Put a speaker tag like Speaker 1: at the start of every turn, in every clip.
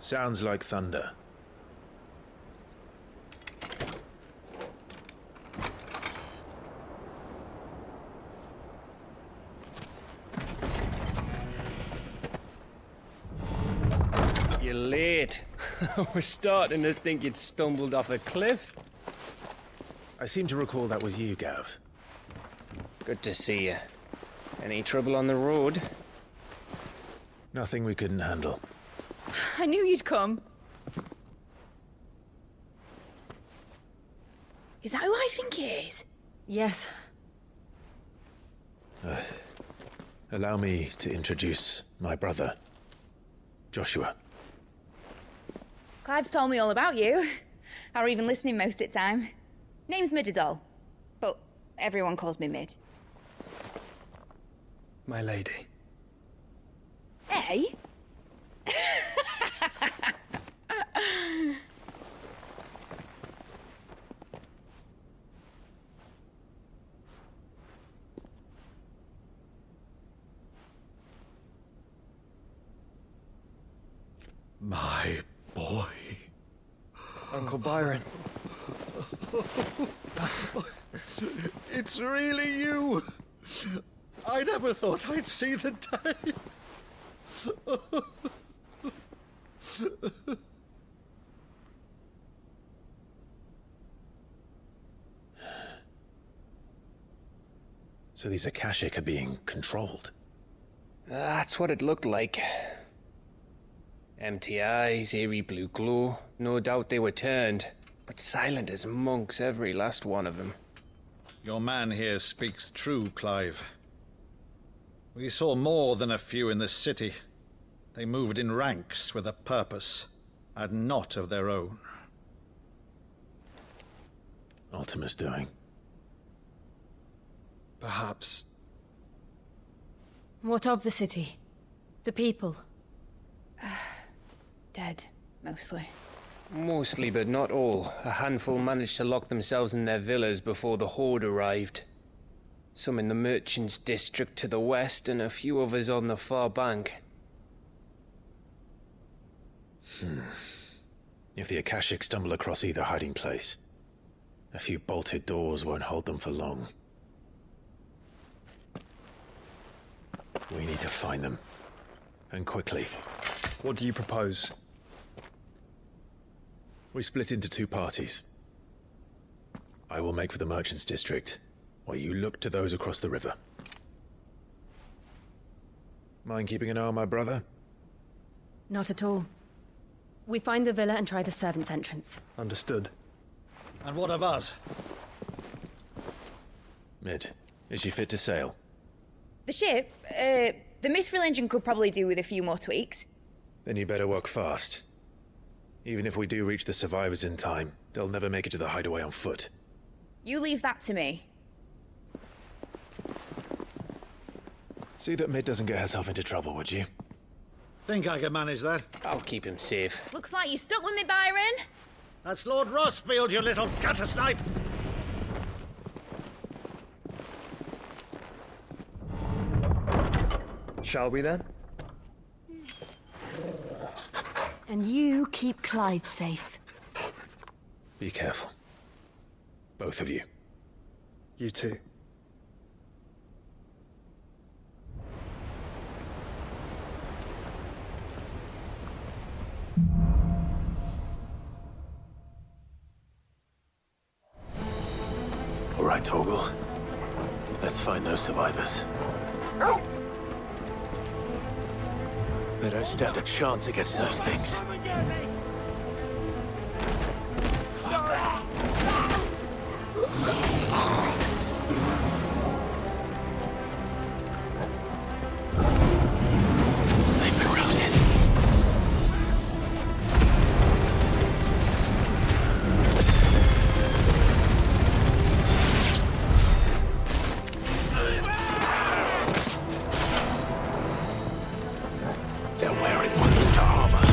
Speaker 1: Sounds like thunder.
Speaker 2: You're late. I was starting to think you'd stumbled off a cliff.
Speaker 1: I seem to recall that was you, Gav.
Speaker 2: Good to see you. Any trouble on the road?
Speaker 1: Nothing we couldn't handle.
Speaker 3: I knew you'd come. Is that who I think it is?
Speaker 4: Yes.
Speaker 1: Allow me to introduce my brother, Joshua.
Speaker 3: Clive's told me all about you. Or even listening most of the time. Name's Midadol, but everyone calls me Mid.
Speaker 2: My lady.
Speaker 3: Hey?
Speaker 5: My boy.
Speaker 6: Uncle Byron.
Speaker 5: It's really you. I never thought I'd see the day.
Speaker 1: So these Akashic are being controlled.
Speaker 2: That's what it looked like. Empty eyes, eerie blue glow. No doubt they were turned, but silent as monks, every last one of them.
Speaker 5: Your man here speaks true, Clive. We saw more than a few in this city. They moved in ranks with a purpose, and not of their own.
Speaker 1: Ultima's doing.
Speaker 6: Perhaps.
Speaker 4: What of the city? The people?
Speaker 3: Dead, mostly.
Speaker 2: Mostly, but not all. A handful managed to lock themselves in their villas before the Horde arrived. Some in the Merchants' District to the west, and a few others on the far bank.
Speaker 1: If the Akashic stumble across either hiding place, a few bolted doors won't hold them for long. We need to find them. And quickly.
Speaker 6: What do you propose?
Speaker 1: We split into two parties. I will make for the Merchants' District, while you look to those across the river. Mind keeping an eye on my brother?
Speaker 4: Not at all. We find the villa and try the servants' entrance.
Speaker 6: Understood.
Speaker 5: And what of us?
Speaker 1: Mid, is she fit to sail?
Speaker 3: The ship, the Mithril engine could probably do with a few more tweaks.
Speaker 1: Then you better work fast. Even if we do reach the survivors in time, they'll never make it to the hideaway on foot.
Speaker 3: You leave that to me.
Speaker 1: See that Mid doesn't get herself into trouble, would you?
Speaker 5: Think I can manage that?
Speaker 2: I'll keep him safe.
Speaker 3: Looks like you stuck with me, Byron.
Speaker 5: That's Lord Rossfield, you little gutter snipe!
Speaker 6: Shall we then?
Speaker 4: And you keep Clive safe.
Speaker 1: Be careful. Both of you.
Speaker 6: You too.
Speaker 1: All right, Torgal. Let's find those survivors. They don't stand a chance against those things. They've been routed. They're wearing one armor.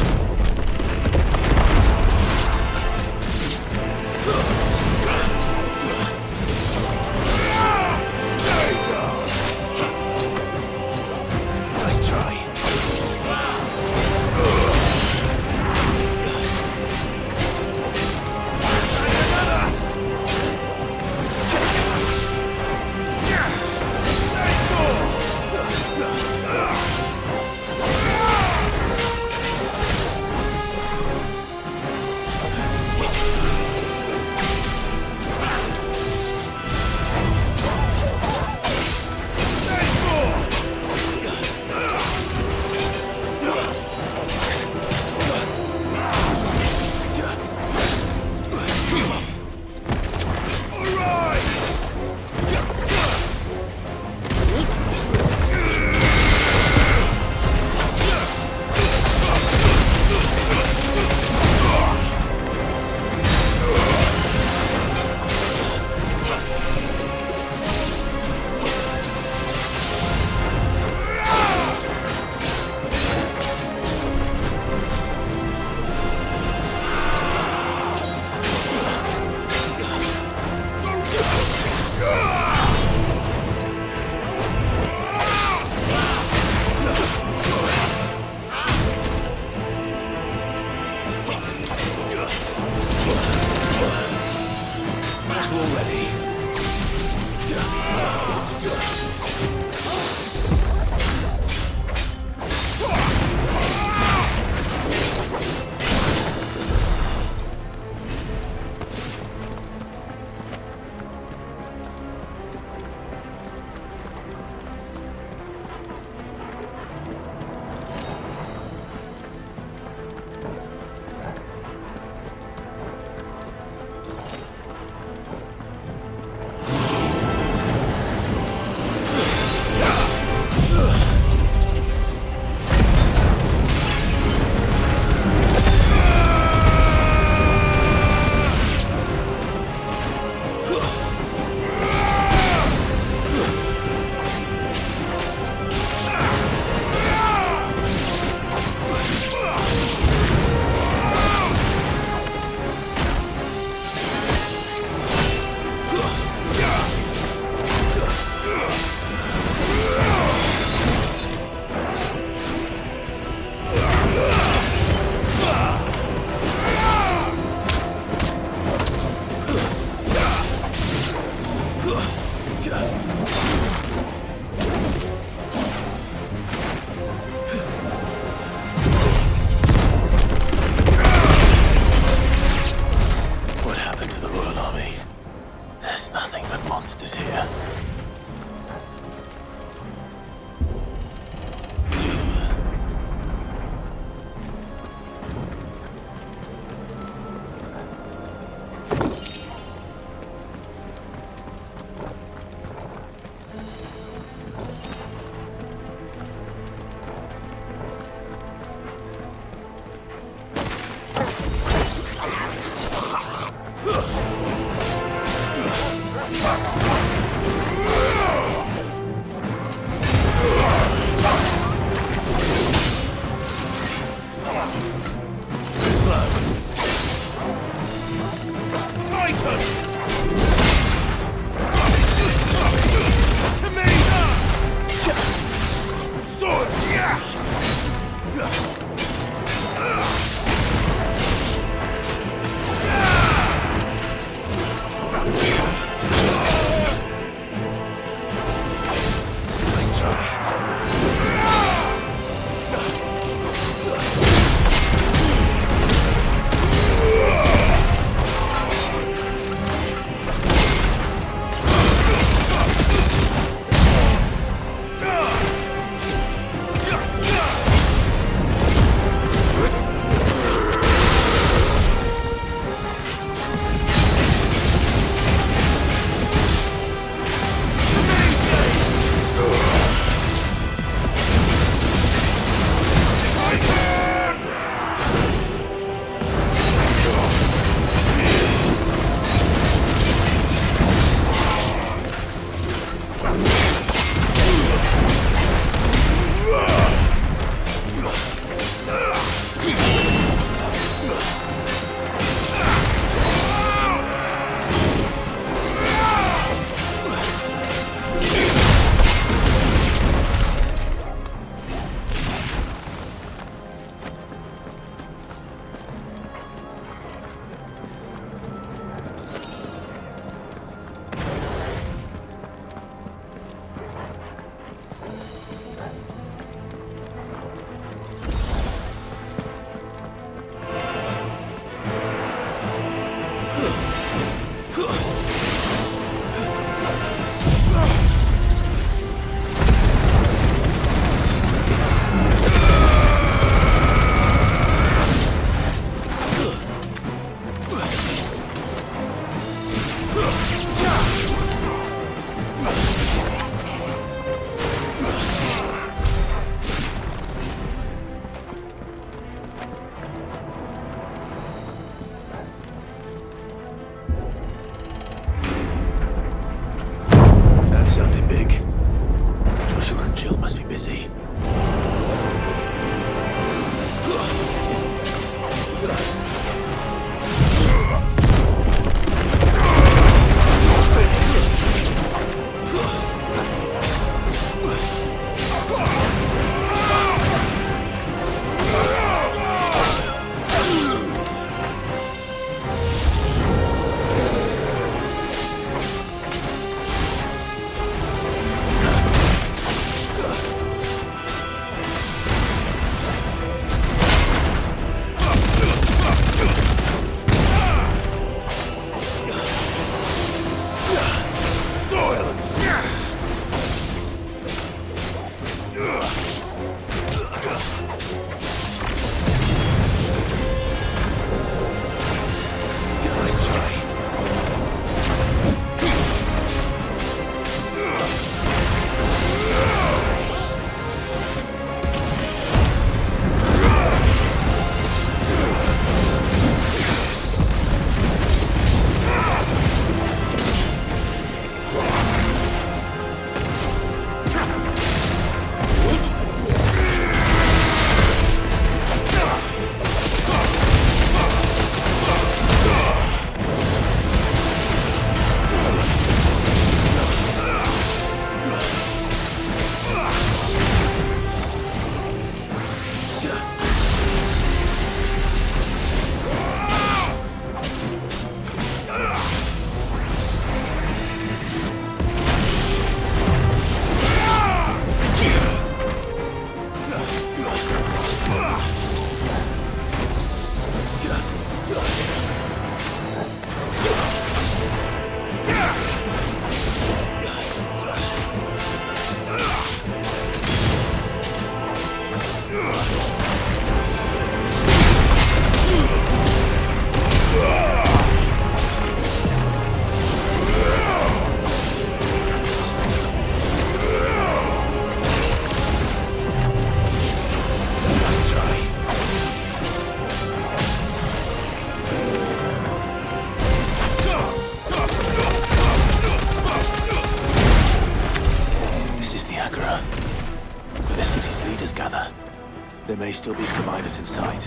Speaker 1: There may still be survivors inside.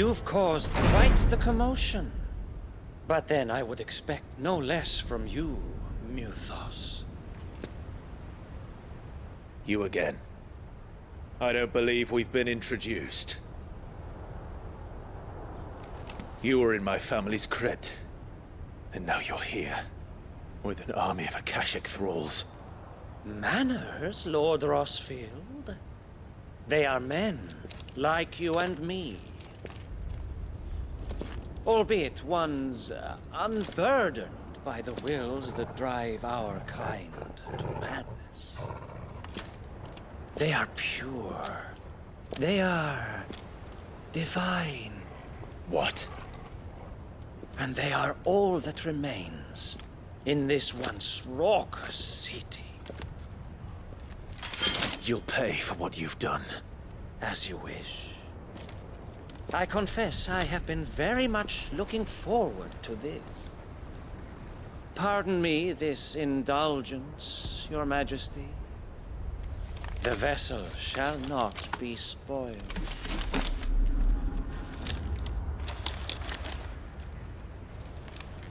Speaker 7: You've caused quite the commotion. But then I would expect no less from you, Muthos.
Speaker 1: You again. I don't believe we've been introduced. You were in my family's crypt, and now you're here, with an army of Akashic thralls.
Speaker 7: Manners, Lord Rossfield? They are men, like you and me. Albeit ones unburdened by the wills that drive our kind to madness. They are pure. They are divine.
Speaker 1: What?
Speaker 7: And they are all that remains in this once raucous city.
Speaker 1: You'll pay for what you've done.
Speaker 7: As you wish. I confess I have been very much looking forward to this. Pardon me this indulgence, Your Majesty. The vessel shall not be spoiled.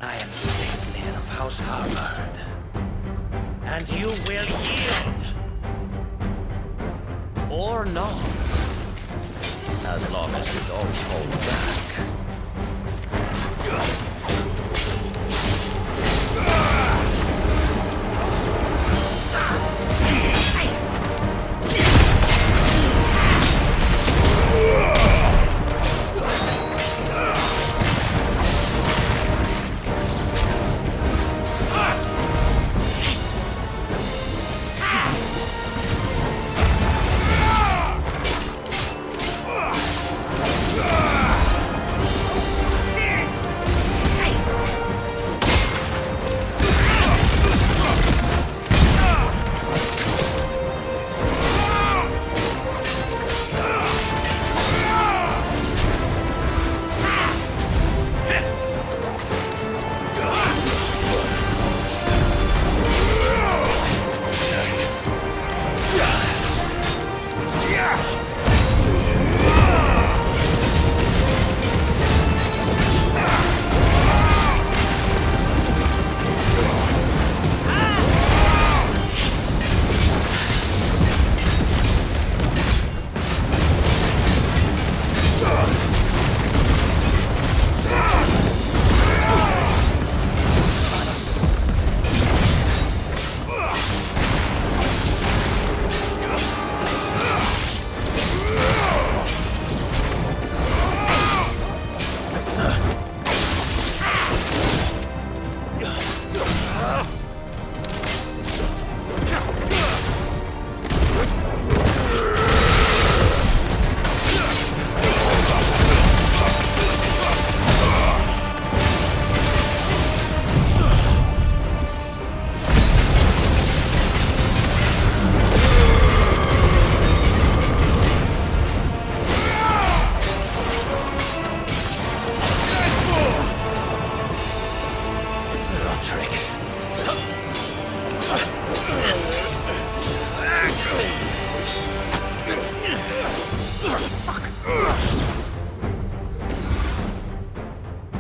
Speaker 7: I am Statelier of House Harvard, and you will yield. Or not. As long as you don't hold back.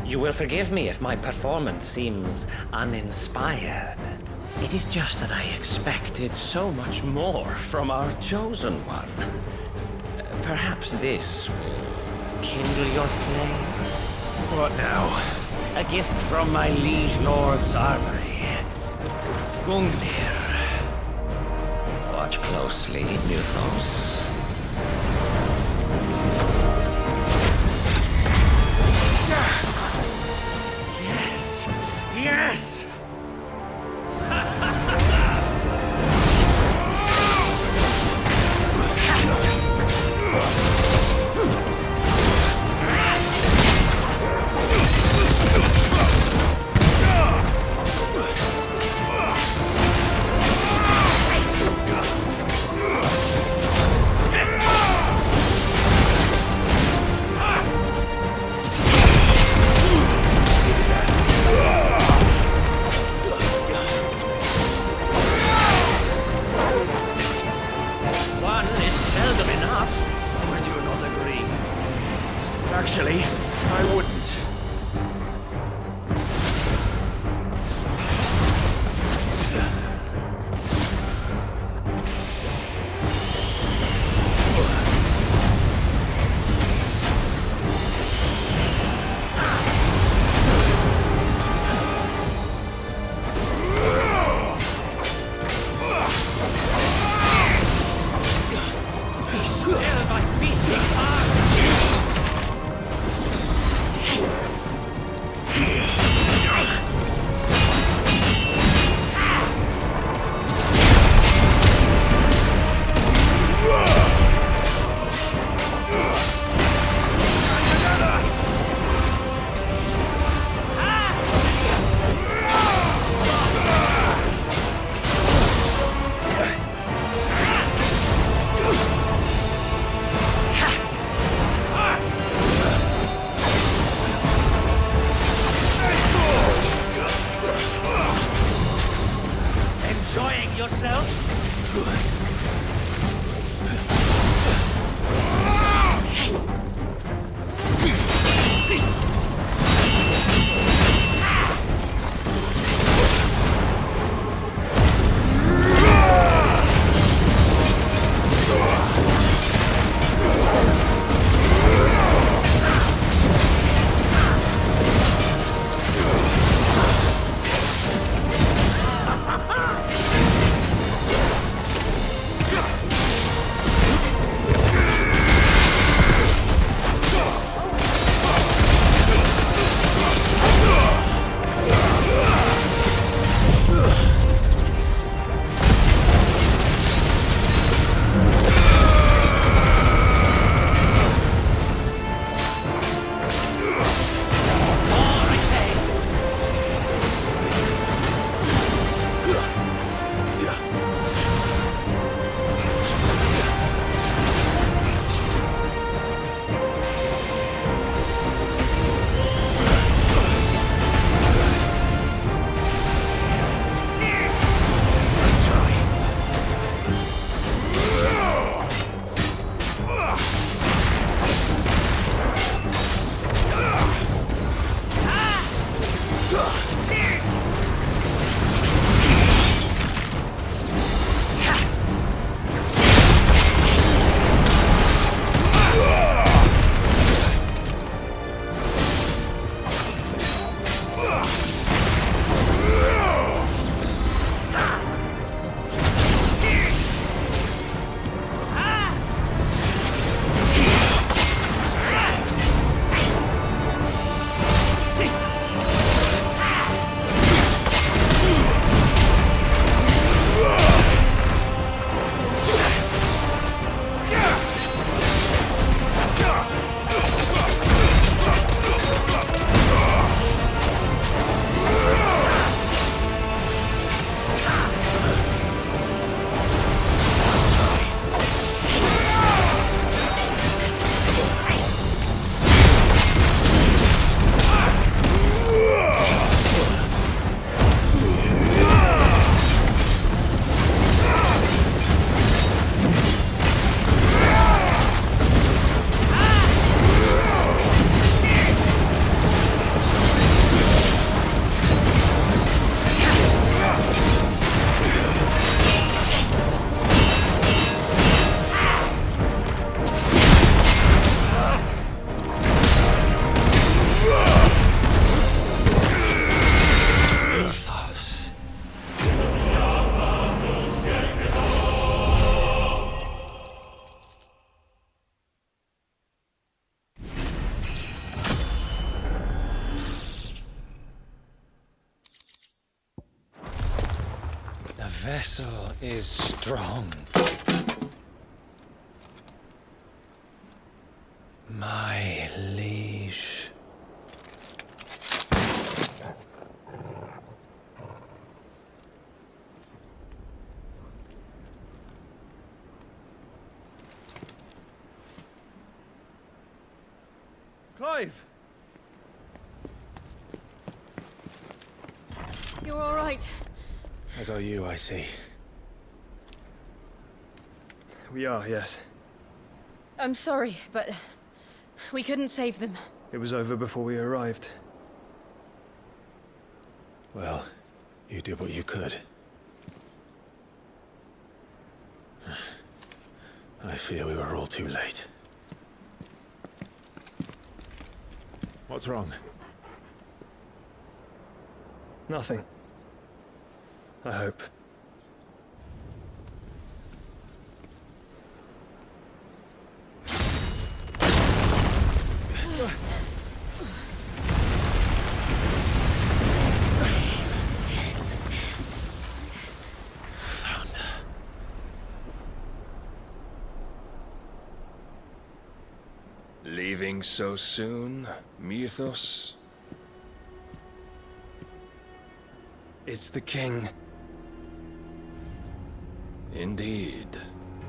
Speaker 7: You will forgive me if my performance seems uninspired. It is just that I expected so much more from our chosen one. Perhaps this will kindle your flame?
Speaker 1: What now?
Speaker 7: A gift from my liege lord's armory. Gungnir. Watch closely, Muthos. Yes! Yes! with yourself?
Speaker 2: The vessel is strong. My liege.
Speaker 6: Clive!
Speaker 4: You're all right.
Speaker 1: As are you, I see.
Speaker 6: We are, yes.
Speaker 4: I'm sorry, but we couldn't save them.
Speaker 6: It was over before we arrived.
Speaker 1: Well, you did what you could. I fear we were all too late. What's wrong?
Speaker 6: Nothing. I hope.
Speaker 8: Leaving so soon, Mythos?
Speaker 6: It's the king.
Speaker 8: Indeed.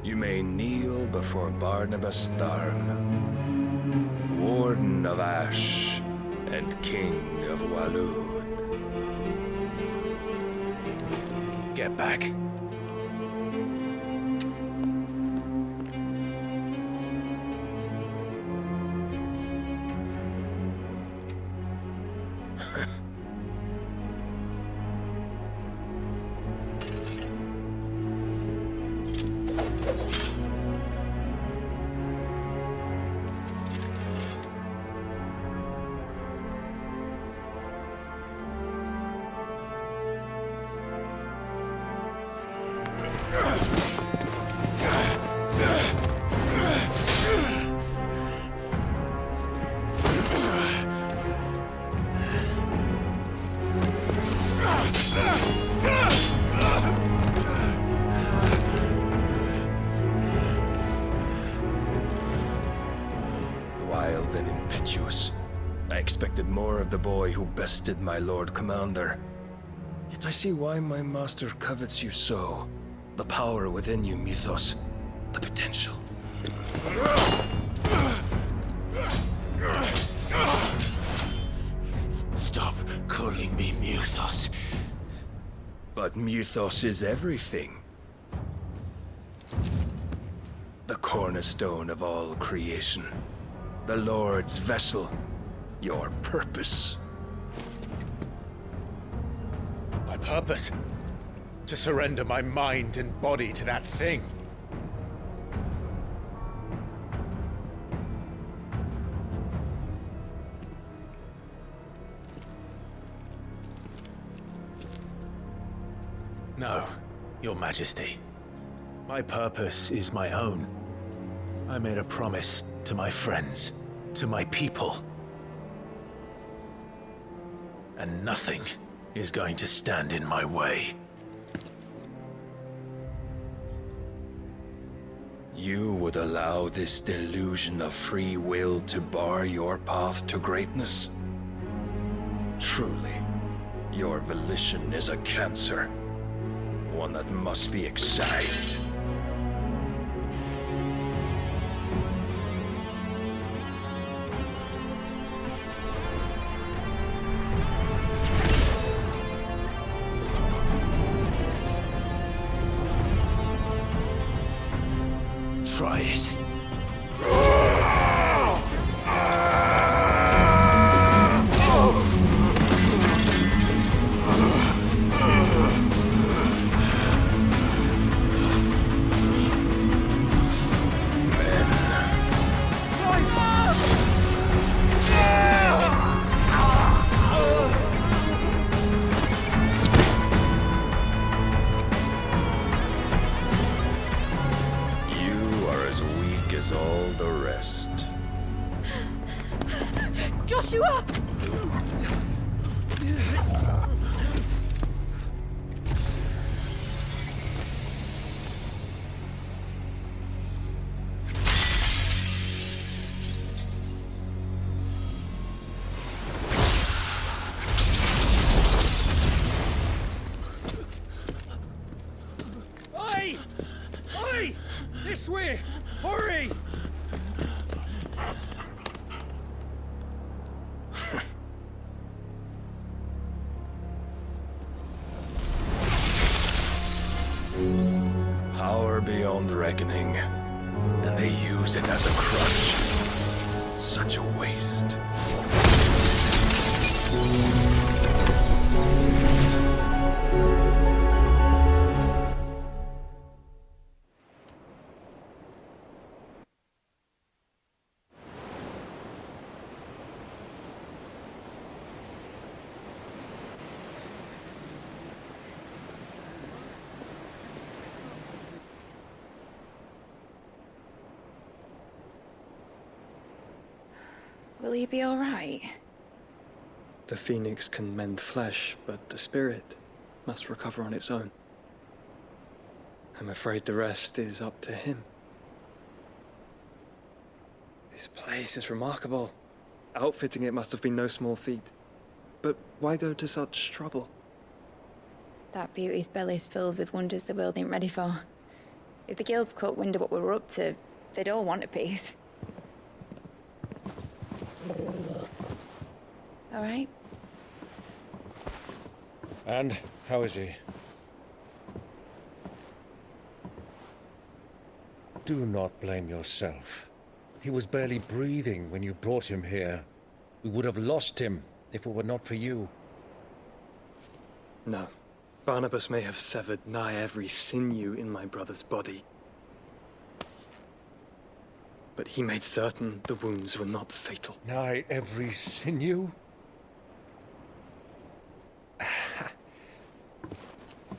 Speaker 8: You may kneel before Barnabas Tharm, Warden of Ash and King of Waloed.
Speaker 1: Get back.
Speaker 8: impetuous. I expected more of the boy who bested my Lord Commander. Yet I see why my master covets you so. The power within you, Mythos. The potential.
Speaker 1: Stop calling me Mythos.
Speaker 8: But Mythos is everything. The cornerstone of all creation. The Lord's vessel. Your purpose.
Speaker 1: My purpose? To surrender my mind and body to that thing. No, Your Majesty. My purpose is my own. I made a promise to my friends, to my people. And nothing is going to stand in my way.
Speaker 8: You would allow this delusion of free will to bar your path to greatness? Truly, your volition is a cancer. One that must be excised.
Speaker 1: Try it.
Speaker 8: As all the rest.
Speaker 4: Joshua!
Speaker 8: Oi! Oi! This way! Hurry! Power beyond reckoning, and they use it as a crutch. Such a waste.
Speaker 3: Will he be all right?
Speaker 6: The phoenix can mend flesh, but the spirit must recover on its own. I'm afraid the rest is up to him. This place is remarkable. Outfitting it must have been no small feat. But why go to such trouble?
Speaker 3: That beauty's belly's filled with wonders the world ain't ready for. If the guilds caught wind of what we were up to, they'd all want a piece. All right?
Speaker 9: And how is he? Do not blame yourself. He was barely breathing when you brought him here. We would have lost him if it were not for you.
Speaker 6: No. Barnabas may have severed nigh every sinew in my brother's body. But he made certain the wounds were not fatal.
Speaker 9: Nigh every sinew?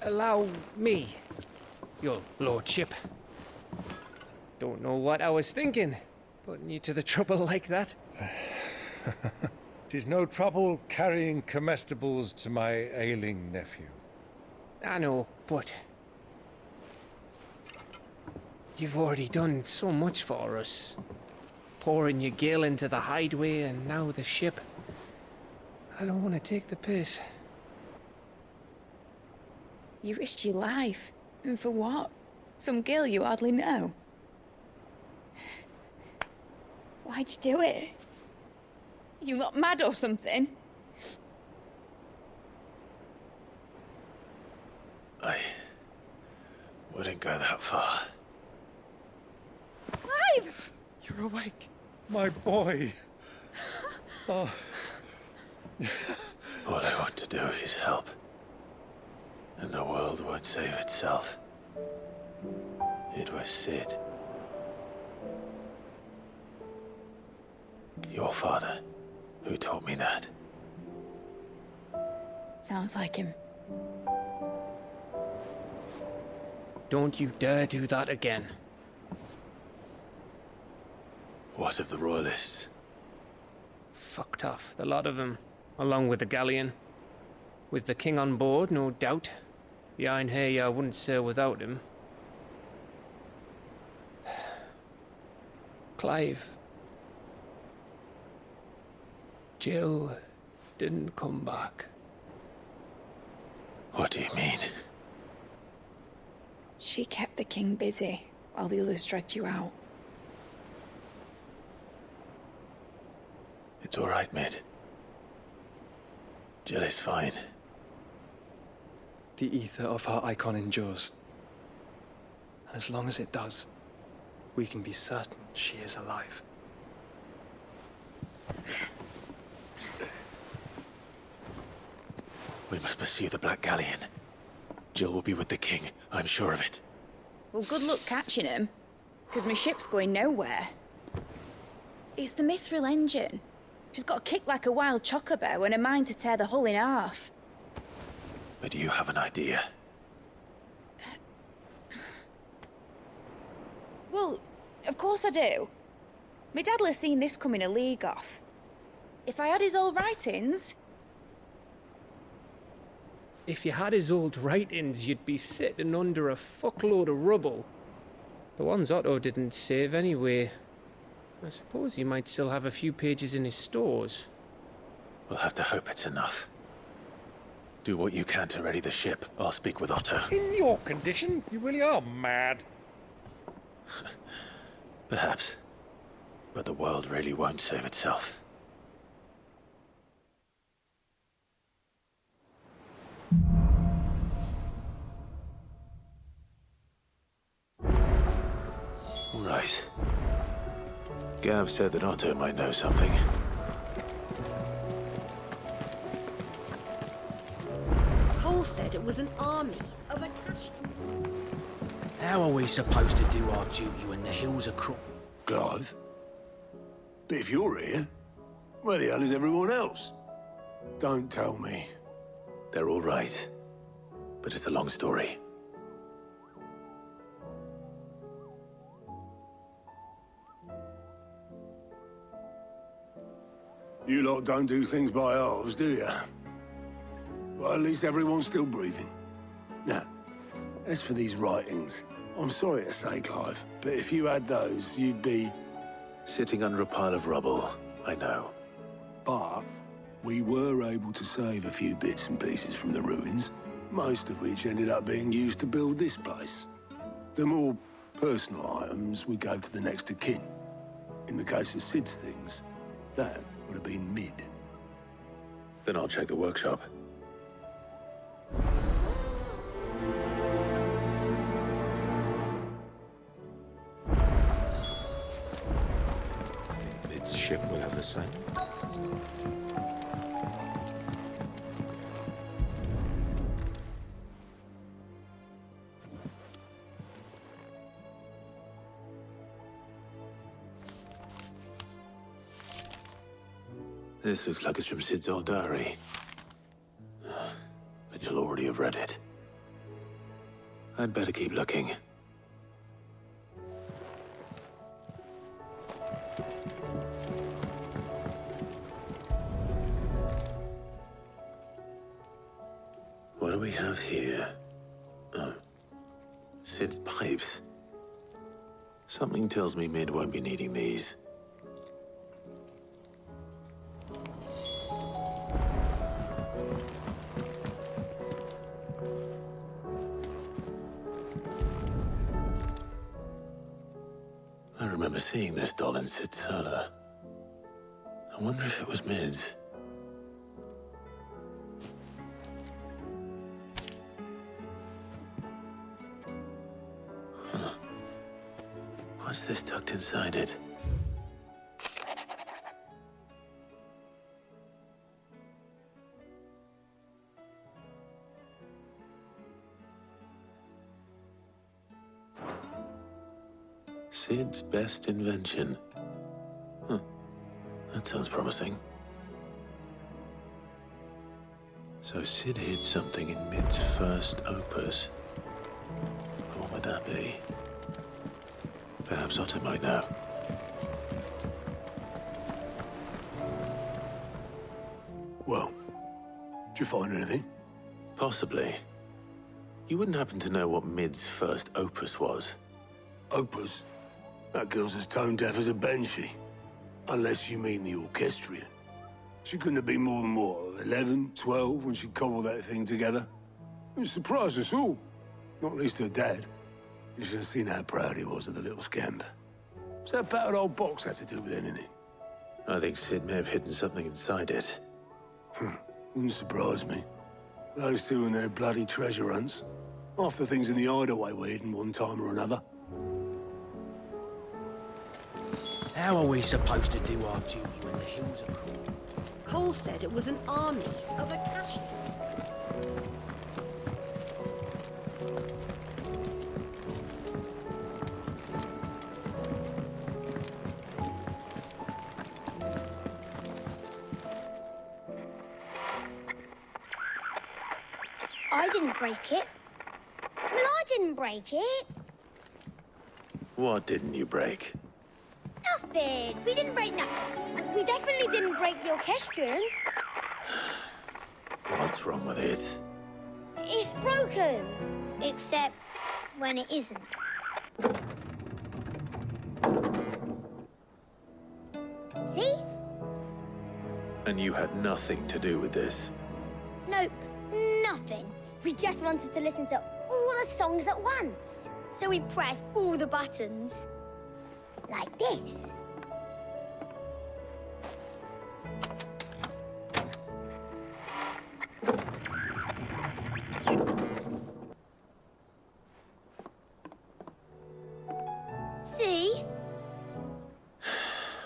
Speaker 2: Allow me, your lordship. Don't know what I was thinking, putting you to the trouble like that.
Speaker 9: 'Tis no trouble carrying comestibles to my ailing nephew.
Speaker 2: I know, but you've already done so much for us. pouring your gale into the hideaway and now the ship. I don't want to take the piss.
Speaker 3: You risked your life. And for what? Some girl you hardly know. Why'd you do it? You not mad or something?
Speaker 1: I wouldn't go that far.
Speaker 3: Clive!
Speaker 9: You're awake. My boy. Oh.
Speaker 1: All I want to do is help. And the world won't save itself. It was Sid. Your father, who taught me that.
Speaker 3: Sounds like him.
Speaker 2: Don't you dare do that again.
Speaker 1: What of the Royalists?
Speaker 2: Fucked off, the lot of them, along with the galleon. With the king on board, no doubt. Behind here, I wouldn't sail without him. Clive. Jill didn't come back.
Speaker 1: What do you mean?
Speaker 3: She kept the king busy while the others dragged you out.
Speaker 1: It's all right, Mid. Jill is fine.
Speaker 6: The ether of her icon endures. And as long as it does, we can be certain she is alive.
Speaker 1: We must pursue the Black Galleon. Jill will be with the king, I'm sure of it.
Speaker 3: Well, good luck catching him, because my ship's going nowhere. It's the Mithril engine. She's got a kick like a wild chocobo and a mind to tear the hull in half.
Speaker 1: But do you have an idea?
Speaker 3: Well, of course I do. My dad'll have seen this coming a league off. If I had his old writings...
Speaker 2: If you had his old writings, you'd be sitting under a fuckload of rubble. The ones Otto didn't save anyway. I suppose he might still have a few pages in his stores.
Speaker 1: We'll have to hope it's enough. Do what you can to ready the ship. I'll speak with Otto.
Speaker 9: In your condition, you really are mad.
Speaker 1: Perhaps. But the world really won't save itself. Right. Gav said that Otto might know something.
Speaker 10: Paul said it was an army of Akashi.
Speaker 11: How are we supposed to do our duty when the hills are
Speaker 12: Clive? But if you're here, where the hell is everyone else? Don't tell me.
Speaker 1: They're all right. But it's a long story.
Speaker 12: You lot don't do things by halves, do you? Well, at least everyone's still breathing. Now, as for these writings, I'm sorry to say, Clive, but if you had those, you'd be...
Speaker 1: Sitting under a pile of rubble, I know.
Speaker 12: But we were able to save a few bits and pieces from the ruins, most of which ended up being used to build this place. The more personal items we gave to the next of kin. In the case of Sid's things, that would have been Mid.
Speaker 1: Then I'll check the workshop.
Speaker 9: Its ship will have the same.
Speaker 1: This looks like it's from Sid's old diary. But you'll already have read it. I'd better keep looking. What do we have here? Oh. Sid's pipes. Something tells me Mid won't be needing these. I remember seeing this doll in Sid's cellar. I wonder if it was Mid's. Huh. What's this tucked inside it? Sid's best invention. Huh. That sounds promising. So Sid hid something in Mid's first opus. But what would that be? Perhaps Otto might know.
Speaker 12: Well, did you find anything?
Speaker 1: Possibly. You wouldn't happen to know what Mid's first opus was?
Speaker 12: Opus? That girl's as tone deaf as a banshee. Unless you mean the orchestrion. She couldn't have been more than, what, 11, 12 when she cobbled that thing together? It surprised us all. Not least her dad. You should have seen how proud he was of the little scamp. What's that battered old box have to do with anything?
Speaker 1: I think Sid may have hidden something inside it.
Speaker 12: Wouldn't surprise me. Those two and their bloody treasure hunts. Half the things in the hideaway were hidden one time or another.
Speaker 11: How are we supposed to do our duty when the hills are cruel?
Speaker 10: Cole said it was an army of Acacia.
Speaker 13: I didn't break it. Well, I didn't break it.
Speaker 1: What didn't you break?
Speaker 13: Nothing. We didn't break nothing. We definitely didn't break the orchestrion.
Speaker 1: What's wrong with it?
Speaker 13: It's broken. Except when it isn't. See?
Speaker 1: And you had nothing to do with this?
Speaker 13: Nope, nothing. We just wanted to listen to all the songs at once. So we pressed all the buttons. Like this. See?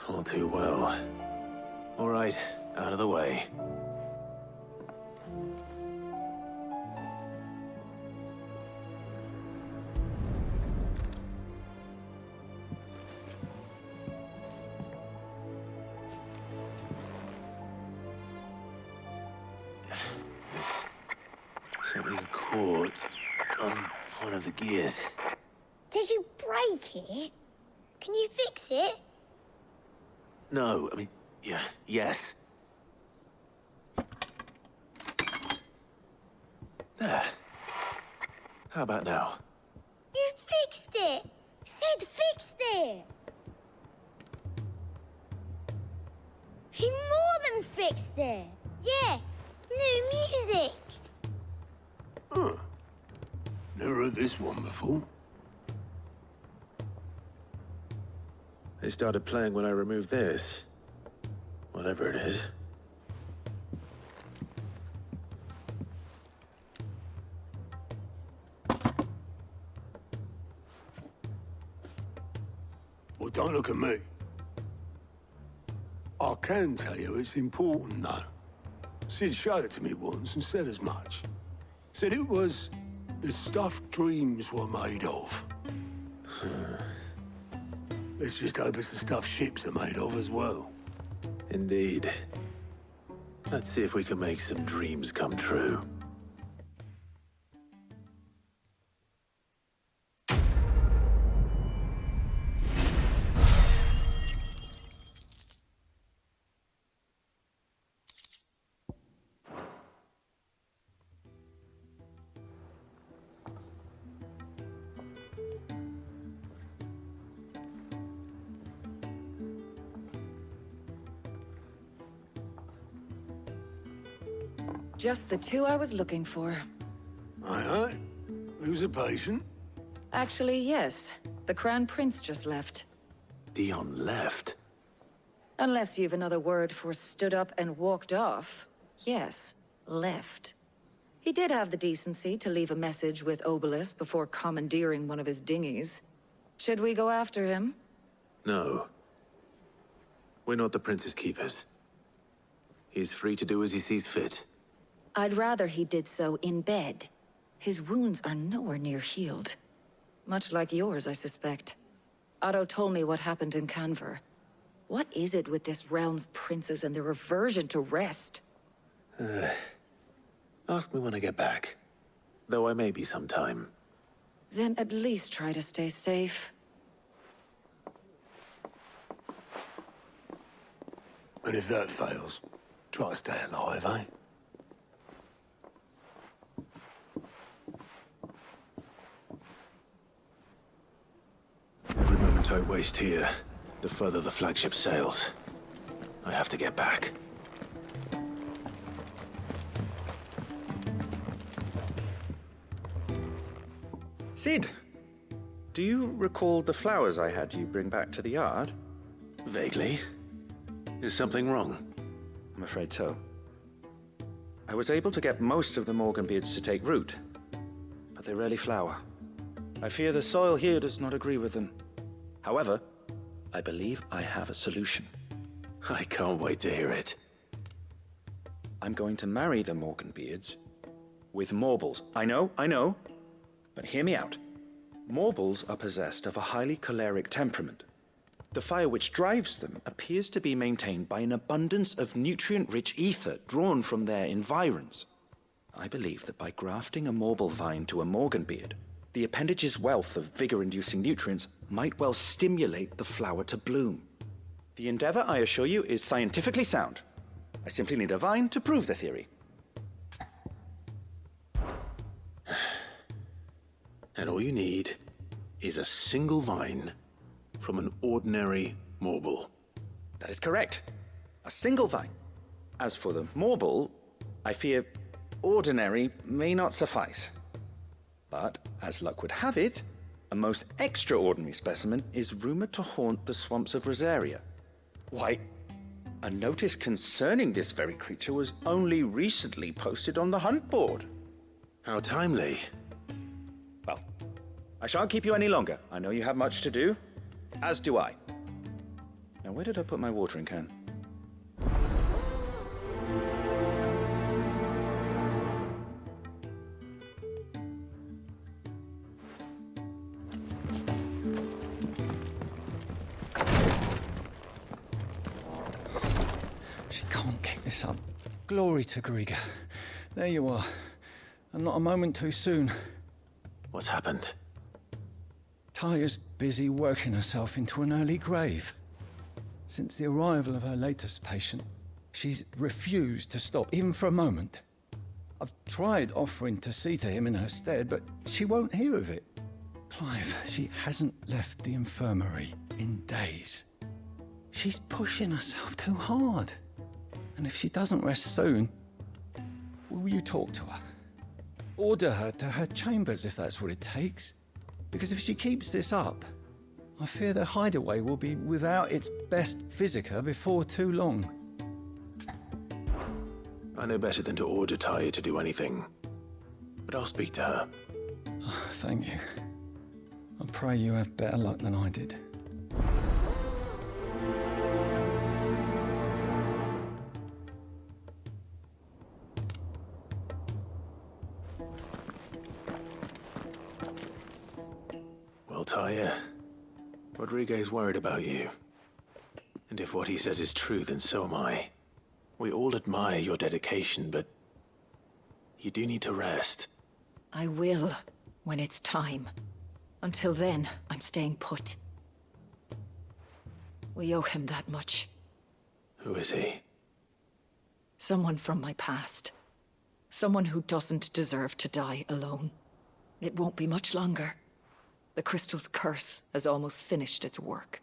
Speaker 1: All too well. All right, out of the way. Something caught on one of the gears.
Speaker 13: Did you break it? Can you fix it?
Speaker 1: No, I mean, yes. There. How about now?
Speaker 13: You fixed it! Sid fixed it! He more than fixed it! Yeah, new music!
Speaker 12: Huh. Never heard this one before.
Speaker 1: They started playing when I removed this. Whatever it is.
Speaker 12: Well, don't look at me. I can tell you it's important, though. Sid showed it to me once and said as much. Said it was the stuff dreams were made of. Let's just hope it's the stuff ships are made of as well.
Speaker 1: Indeed. Let's see if we can make some dreams come true.
Speaker 14: Just the two I was looking for.
Speaker 12: Aye. Who's a patient?
Speaker 14: Actually, yes. The Crown Prince just left.
Speaker 1: Dion left.
Speaker 14: Unless you've another word for stood up and walked off. Yes, left. He did have the decency to leave a message with Obelisk before commandeering one of his dinghies. Should we go after him?
Speaker 1: No. We're not the Prince's keepers. He's free to do as he sees fit.
Speaker 14: I'd rather he did so in bed. His wounds are nowhere near healed. Much like yours, I suspect. Otto told me what happened in Canver. What is it with this realm's princes and their aversion to rest?
Speaker 1: Ask me when I get back. Though I may be sometime.
Speaker 14: Then at least try to stay safe.
Speaker 12: And if that fails, try to stay alive, eh?
Speaker 1: Every moment I waste here, the further the flagship sails. I have to get back.
Speaker 15: Sid, do you recall the flowers I had you bring back to the yard?
Speaker 1: Vaguely. Is something wrong?
Speaker 15: I'm afraid so. I was able to get most of the Morganbeards to take root, but they rarely flower. I fear the soil here does not agree with them. However, I believe I have a solution.
Speaker 1: I can't wait to hear it.
Speaker 15: I'm going to marry the Morganbeards with Morbles. I know. But hear me out. Morbles are possessed of a highly choleric temperament. The fire which drives them appears to be maintained by an abundance of nutrient-rich ether drawn from their environs. I believe that by grafting a Morble vine to a Morganbeard, the appendage's wealth of vigor-inducing nutrients might well stimulate the flower to bloom. The endeavor, I assure you, is scientifically sound. I simply need a vine to prove the theory.
Speaker 1: And all you need is a single vine from an ordinary Morble.
Speaker 15: That is correct. A single vine. As for the Morble, I fear ordinary may not suffice. But, as luck would have it, a most extraordinary specimen is rumored to haunt the swamps of Rosaria. Why, a notice concerning this very creature was only recently posted on the hunt board.
Speaker 1: How timely.
Speaker 15: Well, I shan't keep you any longer. I know you have much to do, as do I. Now, where did I put my watering can?
Speaker 16: She can't keep this up. Glory to Griga. There you are. And not a moment too soon.
Speaker 1: What's happened?
Speaker 16: Taya's busy working herself into an early grave. Since the arrival of her latest patient, she's refused to stop, even for a moment. I've tried offering to see to him in her stead, but she won't hear of it. Clive, she hasn't left the infirmary in days. She's pushing herself too hard. And if she doesn't rest soon, will you talk to her? Order her to her chambers if that's what it takes. Because if she keeps this up, I fear the hideaway will be without its best physica before too long.
Speaker 1: I know better than to order Taya to do anything. But I'll speak to her.
Speaker 16: Oh, thank you. I pray you have better luck than I did.
Speaker 1: Well, Taya, Rodriguez worried about you. And if what he says is true, then so am I. We all admire your dedication, but you do need to rest.
Speaker 14: I will, when it's time. Until then, I'm staying put. We owe him that much.
Speaker 1: Who is he?
Speaker 14: Someone from my past. Someone who doesn't deserve to die alone. It won't be much longer. The crystal's curse has almost finished its work.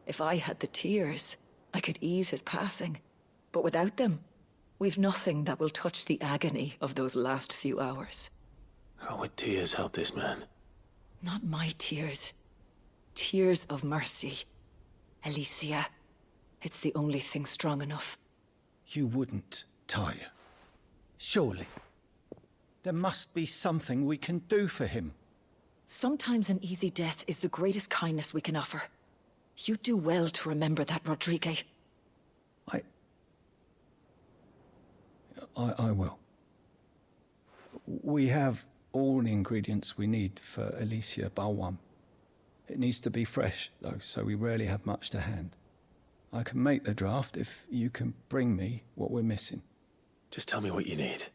Speaker 14: If I had the tears, I could ease his passing. But without them, we've nothing that will touch the agony of those last few hours.
Speaker 1: How would tears help this man?
Speaker 14: Not my tears. Tears of mercy. Alicia. It's the only thing strong enough.
Speaker 16: You wouldn't, Tyre. Surely. There must be something we can do for him.
Speaker 14: Sometimes an easy death is the greatest kindness we can offer. You do well to remember that, Rodrigue.
Speaker 16: I will. We have all the ingredients we need for Alicia Balwam. It needs to be fresh, though, so we rarely have much to hand. I can make the draft if you can bring me what we're missing.
Speaker 1: Just tell me what you need.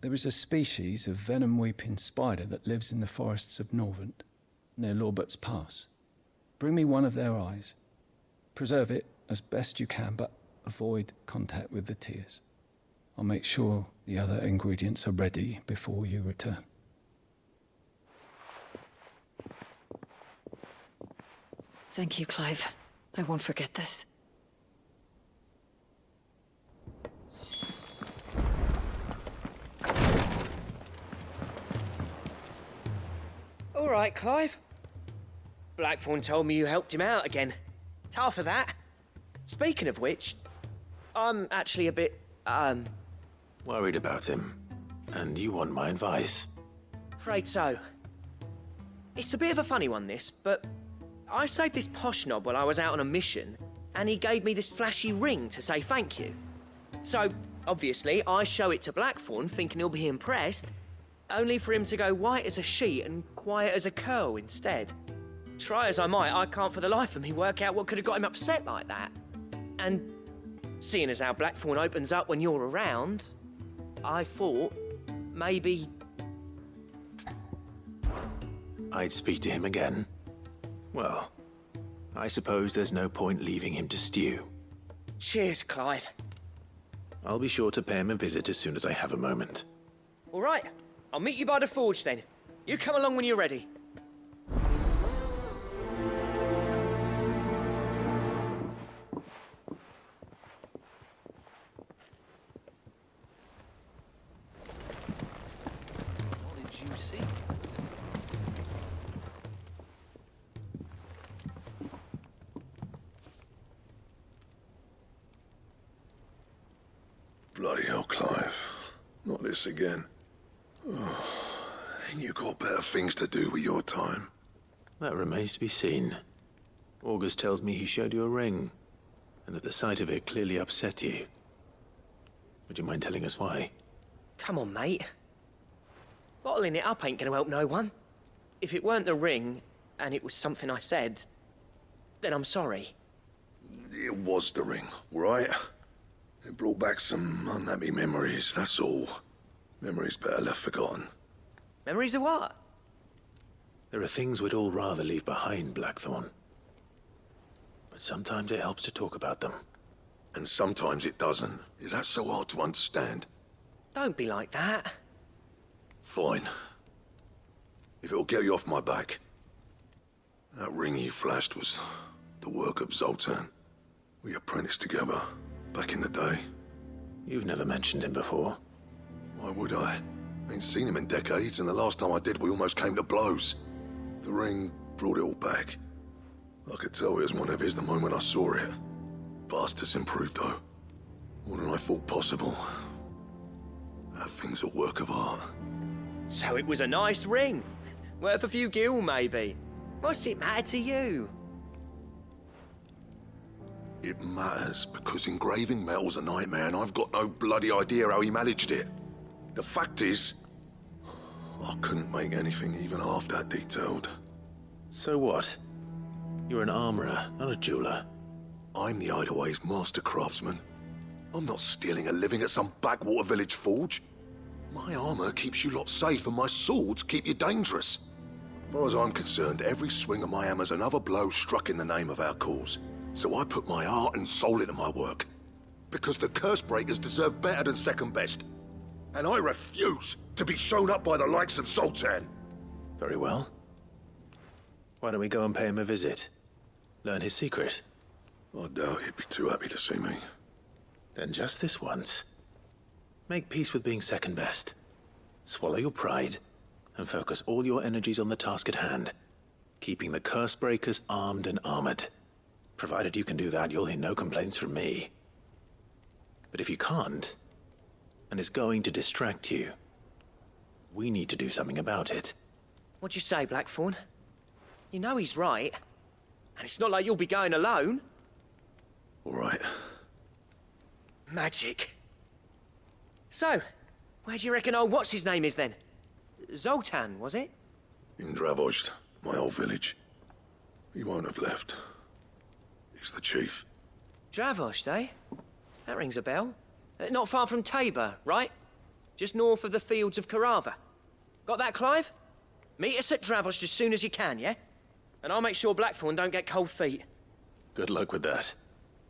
Speaker 16: There is a species of venom-weeping spider that lives in the forests of Norvent, near Lorbert's Pass. Bring me one of their eyes. Preserve it as best you can, but avoid contact with the tears. I'll make sure the other ingredients are ready before you return.
Speaker 14: Thank you, Clive. I won't forget this.
Speaker 11: All right, Clive. Blackthorn told me you helped him out again. Tough for that. Speaking of which, I'm actually a bit,
Speaker 1: Worried about him. And you want my advice?
Speaker 11: afraid so. It's a bit of a funny one, this, but I saved this posh knob while I was out on a mission, and he gave me this flashy ring to say thank you. So, obviously, I show it to Blackthorn, thinking he'll be impressed, only for him to go white as a sheet and quiet as a curl instead. Try as I might, I can't for the life of me work out what could have got him upset like that. And seeing as how Blackthorn opens up when you're around, I thought maybe
Speaker 1: I'd speak to him again. Well, I suppose there's no point leaving him to stew.
Speaker 11: Cheers, Clive.
Speaker 1: I'll be sure to pay him a visit as soon as I have a moment.
Speaker 11: All right, I'll meet you by the forge then. You come along when you're ready.
Speaker 17: What did you see?
Speaker 12: Bloody hell, Clive. Not this again. Oh, ain't you got better things to do with your time?
Speaker 1: That remains to be seen. August tells me he showed you a ring, and that the sight of it clearly upset you. Would you mind telling us why?
Speaker 11: Come on, mate. Bottling it up ain't gonna help no one. If it weren't the ring, and it was something I said, then I'm sorry.
Speaker 12: It was the ring, right? It brought back some unhappy memories, that's all. Memories better left forgotten.
Speaker 11: Memories of what?
Speaker 1: There are things we'd all rather leave behind, Blackthorn. But sometimes it helps to talk about them.
Speaker 12: And sometimes it doesn't. Is that so hard to understand?
Speaker 11: Don't be like that.
Speaker 12: Fine. If it'll get you off my back. That ring you flashed was the work of Zoltan. We apprenticed together, back in the day.
Speaker 1: You've never mentioned him before.
Speaker 12: Why would I? Ain't seen him in decades, and the last time I did, we almost came to blows. The ring brought it all back. I could tell it was one of his the moment I saw it. Bastard's improved, though. More than I thought possible. That thing's a work of art.
Speaker 11: So it was a nice ring. Worth a few gil, maybe. What's it matter to you?
Speaker 12: It matters because engraving metal's a nightmare, and I've got no bloody idea how he managed it. The fact is, I couldn't make anything even half that detailed.
Speaker 1: So what? You're an armorer, not a jeweler.
Speaker 12: I'm the Hideaway's master craftsman. I'm not stealing a living at some backwater village forge. My armor keeps you lot safe, and my swords keep you dangerous. As far as I'm concerned, every swing of my hammer's another blow struck in the name of our cause. So I put my heart and soul into my work. Because the curse breakers deserve better than second best. And I refuse to be shown up by the likes of Zoltan.
Speaker 1: Very well. Why don't we go and pay him a visit? Learn his secret.
Speaker 12: I doubt he'd be too happy to see me.
Speaker 1: Then just this once. Make peace with being second best. Swallow your pride, and focus all your energies on the task at hand. Keeping the curse breakers armed and armored. Provided you can do that, you'll hear no complaints from me. But if you can't, and it's going to distract you, we need to do something about it.
Speaker 11: What'd you say, Blackthorn? You know he's right. And it's not like you'll be going alone.
Speaker 12: All right.
Speaker 11: Magic. So, where do you reckon old what's-his-name is then? Zoltan, was it?
Speaker 12: In Dravozd, my old village. He won't have left. He's the chief.
Speaker 11: Dravozd, eh? That rings a bell. Not far from Tabor, right? Just north of the fields of Carava. Got that, Clive? Meet us at Dravozd as soon as you can, yeah? And I'll make sure Blackthorn don't get cold feet.
Speaker 1: Good luck with that.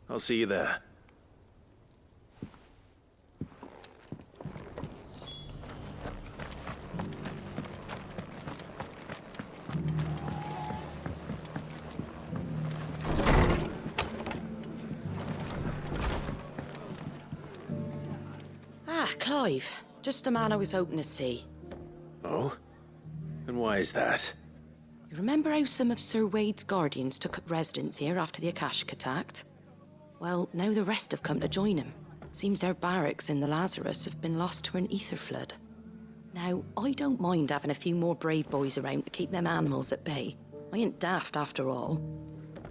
Speaker 1: I'll see you there.
Speaker 18: Ah, Clive. Just the man I was hoping to see.
Speaker 1: Oh? And why is that?
Speaker 18: You remember how some of Sir Wade's guardians took up residence here after the Akashic attacked? Well, now the rest have come to join him. Seems their barracks in the Lazarus have been lost to an ether flood. Now, I don't mind having a few more brave boys around to keep them animals at bay. I ain't daft after all.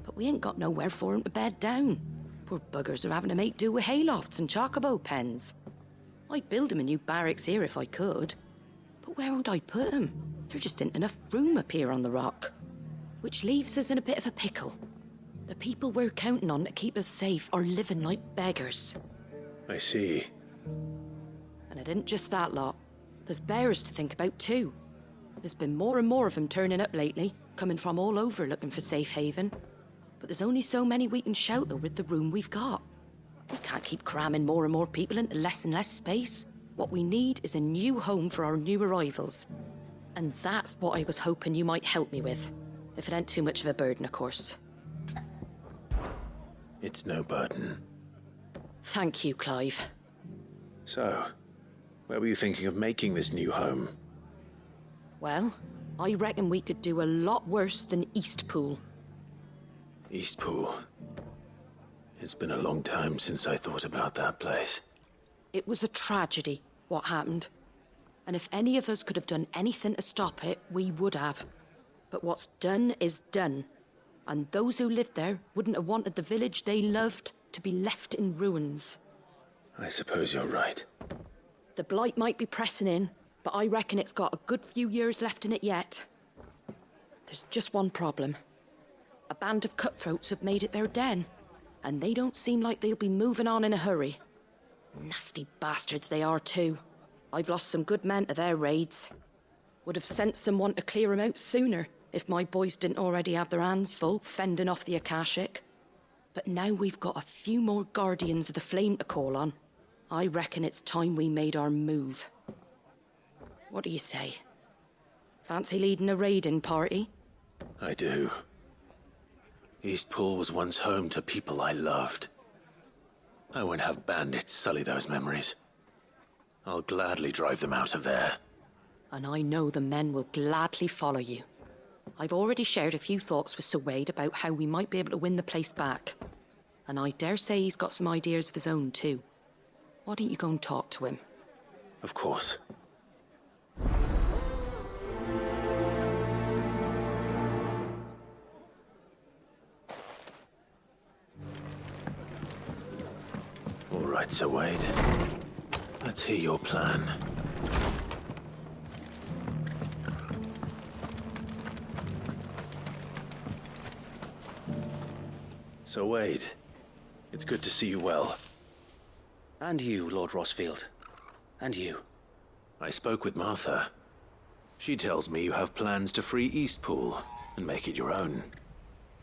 Speaker 18: But we ain't got nowhere for 'em to bed down. Poor buggers are having to make do with haylofts and chocobo pens. I'd build 'em a new barracks here if I could. But where would I put 'em? There just ain't enough room up here on the rock. Which leaves us in a bit of a pickle. The people we're counting on to keep us safe are living like beggars.
Speaker 1: I see.
Speaker 18: And it isn't just that lot. There's bears to think about too. There's been more and more of them turning up lately, coming from all over looking for safe haven. But there's only so many we can shelter with the room we've got. We can't keep cramming more and more people into less and less space. What we need is a new home for our new arrivals. And that's what I was hoping you might help me with. If it ain't too much of a burden, of course.
Speaker 1: It's no burden.
Speaker 18: Thank you, Clive.
Speaker 1: So, where were you thinking of making this new home?
Speaker 18: Well, I reckon we could do a lot worse than Eastpool.
Speaker 1: Eastpool. It's been a long time since I thought about that place.
Speaker 18: It was a tragedy, what happened. And if any of us could have done anything to stop it, we would have. But what's done is done. And those who lived there wouldn't have wanted the village they loved to be left in ruins.
Speaker 1: I suppose you're right.
Speaker 18: The blight might be pressing in, but I reckon it's got a good few years left in it yet. There's just one problem. A band of cutthroats have made it their den, and they don't seem like they'll be moving on in a hurry. Nasty bastards they are too. I've lost some good men to their raids. Would have sent someone to clear 'em out sooner if my boys didn't already have their hands full fending off the Akashic. But now we've got a few more guardians of the flame to call on. I reckon it's time we made our move. What do you say? Fancy leading a raiding party?
Speaker 1: I do. Eastpool was once home to people I loved. I won't have bandits sully those memories. I'll gladly drive them out of there.
Speaker 18: And I know the men will gladly follow you. I've already shared a few thoughts with Sir Wade about how we might be able to win the place back. And I dare say he's got some ideas of his own too. Why don't you go and talk to him?
Speaker 1: Of course. All right, Sir Wade. Let's hear your plan. Sir Wade, it's good to see you well.
Speaker 7: And you, Lord Rossfield. And you.
Speaker 1: I spoke with Martha. She tells me you have plans to free Eastpool and make it your own.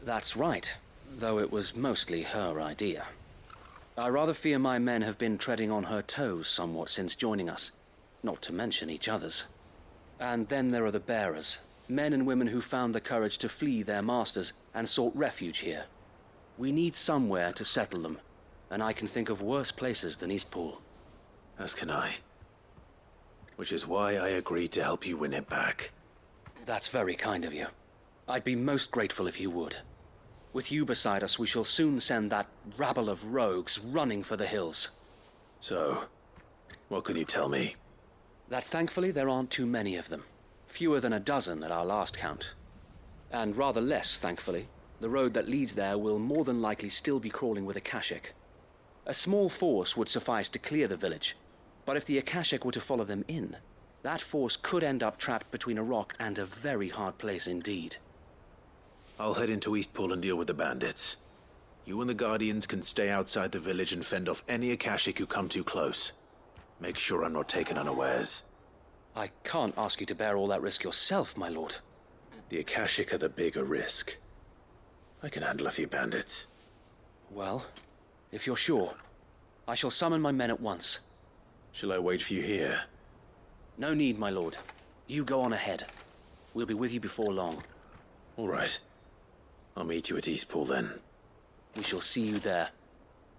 Speaker 7: That's right, though it was mostly her idea. I rather fear my men have been treading on her toes somewhat since joining us, not to mention each other's. And then there are the bearers, men and women who found the courage to flee their masters and sought refuge here. We need somewhere to settle them, and I can think of worse places than Eastpool.
Speaker 1: As can I. Which is why I agreed to help you win it back.
Speaker 7: That's very kind of you. I'd be most grateful if you would.
Speaker 19: With you beside us, we shall soon send that rabble of rogues running for the hills.
Speaker 1: So, what can you tell me?
Speaker 19: That thankfully there aren't too many of them. Fewer than a dozen at our last count. And rather less, thankfully, the road that leads there will more than likely still be crawling with Akashic. A small force would suffice to clear the village, but if the Akashic were to follow them in, that force could end up trapped between a rock and a very hard place indeed.
Speaker 1: I'll head into Eastpool and deal with the bandits. You and the Guardians can stay outside the village and fend off any Akashic who come too close. Make sure I'm not taken unawares.
Speaker 19: I can't ask you to bear all that risk yourself, my lord.
Speaker 1: The Akashic are the bigger risk. I can handle a few bandits.
Speaker 19: Well, if you're sure, I shall summon my men at once.
Speaker 1: Shall I wait for you here?
Speaker 19: No need, my lord. You go on ahead. We'll be with you before long.
Speaker 1: All right. I'll meet you at Eastpool then.
Speaker 19: We shall see you there.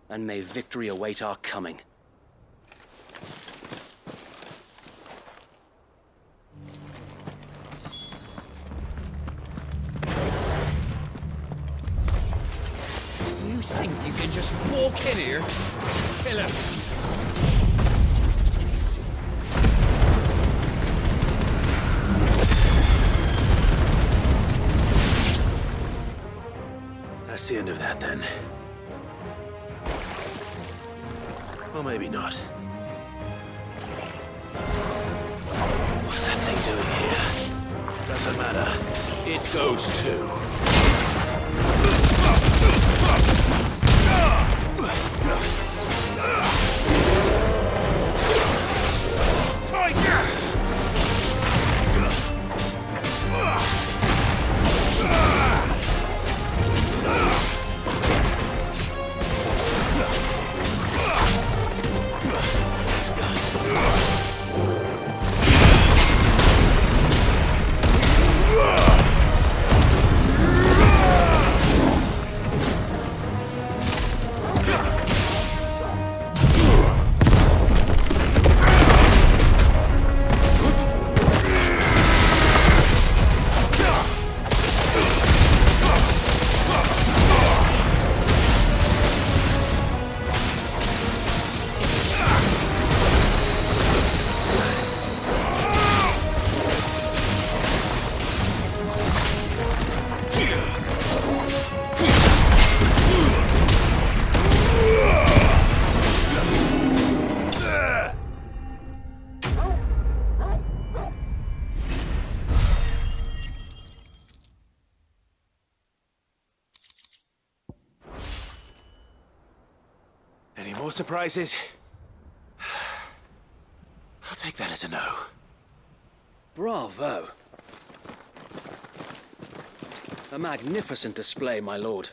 Speaker 19: And may victory await our coming.
Speaker 17: You think you can just walk in here? Kill him!
Speaker 1: That's the end of that, then. Well, maybe not. What's that thing doing here? Doesn't matter. It goes too. Any more surprises? I'll take that as a no.
Speaker 19: Bravo! A magnificent display, my lord.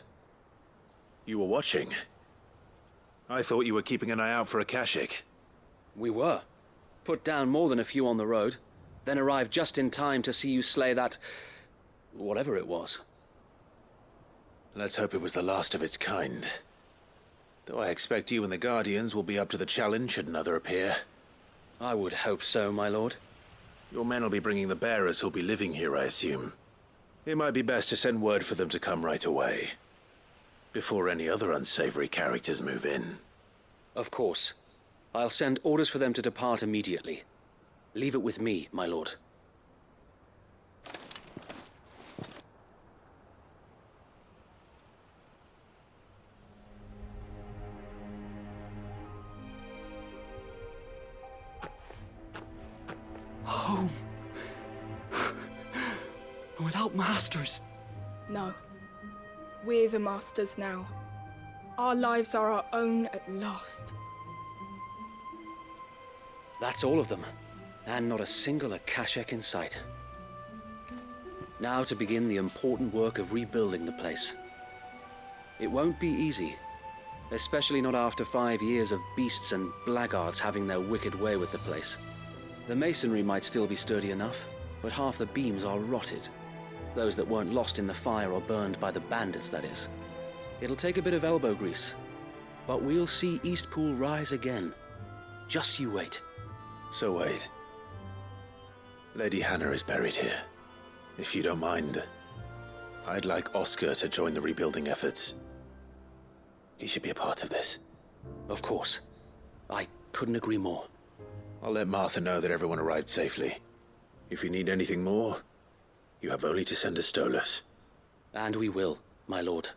Speaker 1: You were watching? I thought you were keeping an eye out for Akashic.
Speaker 19: We were. Put down more than a few on the road, then arrived just in time to see you slay that... whatever it was.
Speaker 1: Let's hope it was the last of its kind. Though I expect you and the Guardians will be up to the challenge should another appear.
Speaker 19: I would hope so, my lord.
Speaker 1: Your men will be bringing the bearers who'll be living here, I assume. It might be best to send word for them to come right away, before any other unsavory characters move in.
Speaker 19: Of course. I'll send orders for them to depart immediately. Leave it with me, my lord.
Speaker 20: Home. Without masters.
Speaker 21: No. We're the masters now. Our lives are our own at last.
Speaker 19: That's all of them. And not a single Akashic in sight. Now to begin the important work of rebuilding the place. It won't be easy. Especially not after 5 years of beasts and blackguards having their wicked way with the place. The masonry might still be sturdy enough, but half the beams are rotted. Those that weren't lost in the fire or burned by the bandits, that is. It'll take a bit of elbow grease, but we'll see Eastpool rise again. Just you wait.
Speaker 1: So wait. Lady Hannah is buried here. If you don't mind, I'd like Oscar to join the rebuilding efforts. He should be a part of this.
Speaker 19: Of course. I couldn't agree more.
Speaker 1: I'll let Martha know that everyone arrived safely. If you need anything more, you have only to send a Stolas.
Speaker 19: And we will, my lord.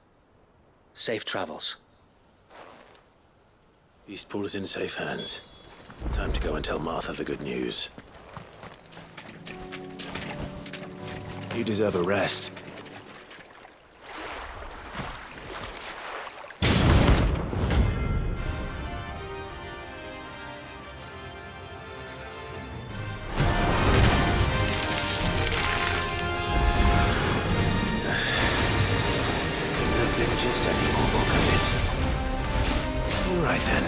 Speaker 19: Safe travels.
Speaker 1: Eastpool is in safe hands. Time to go and tell Martha the good news. You deserve a rest. Just any more Volcanis. All right then.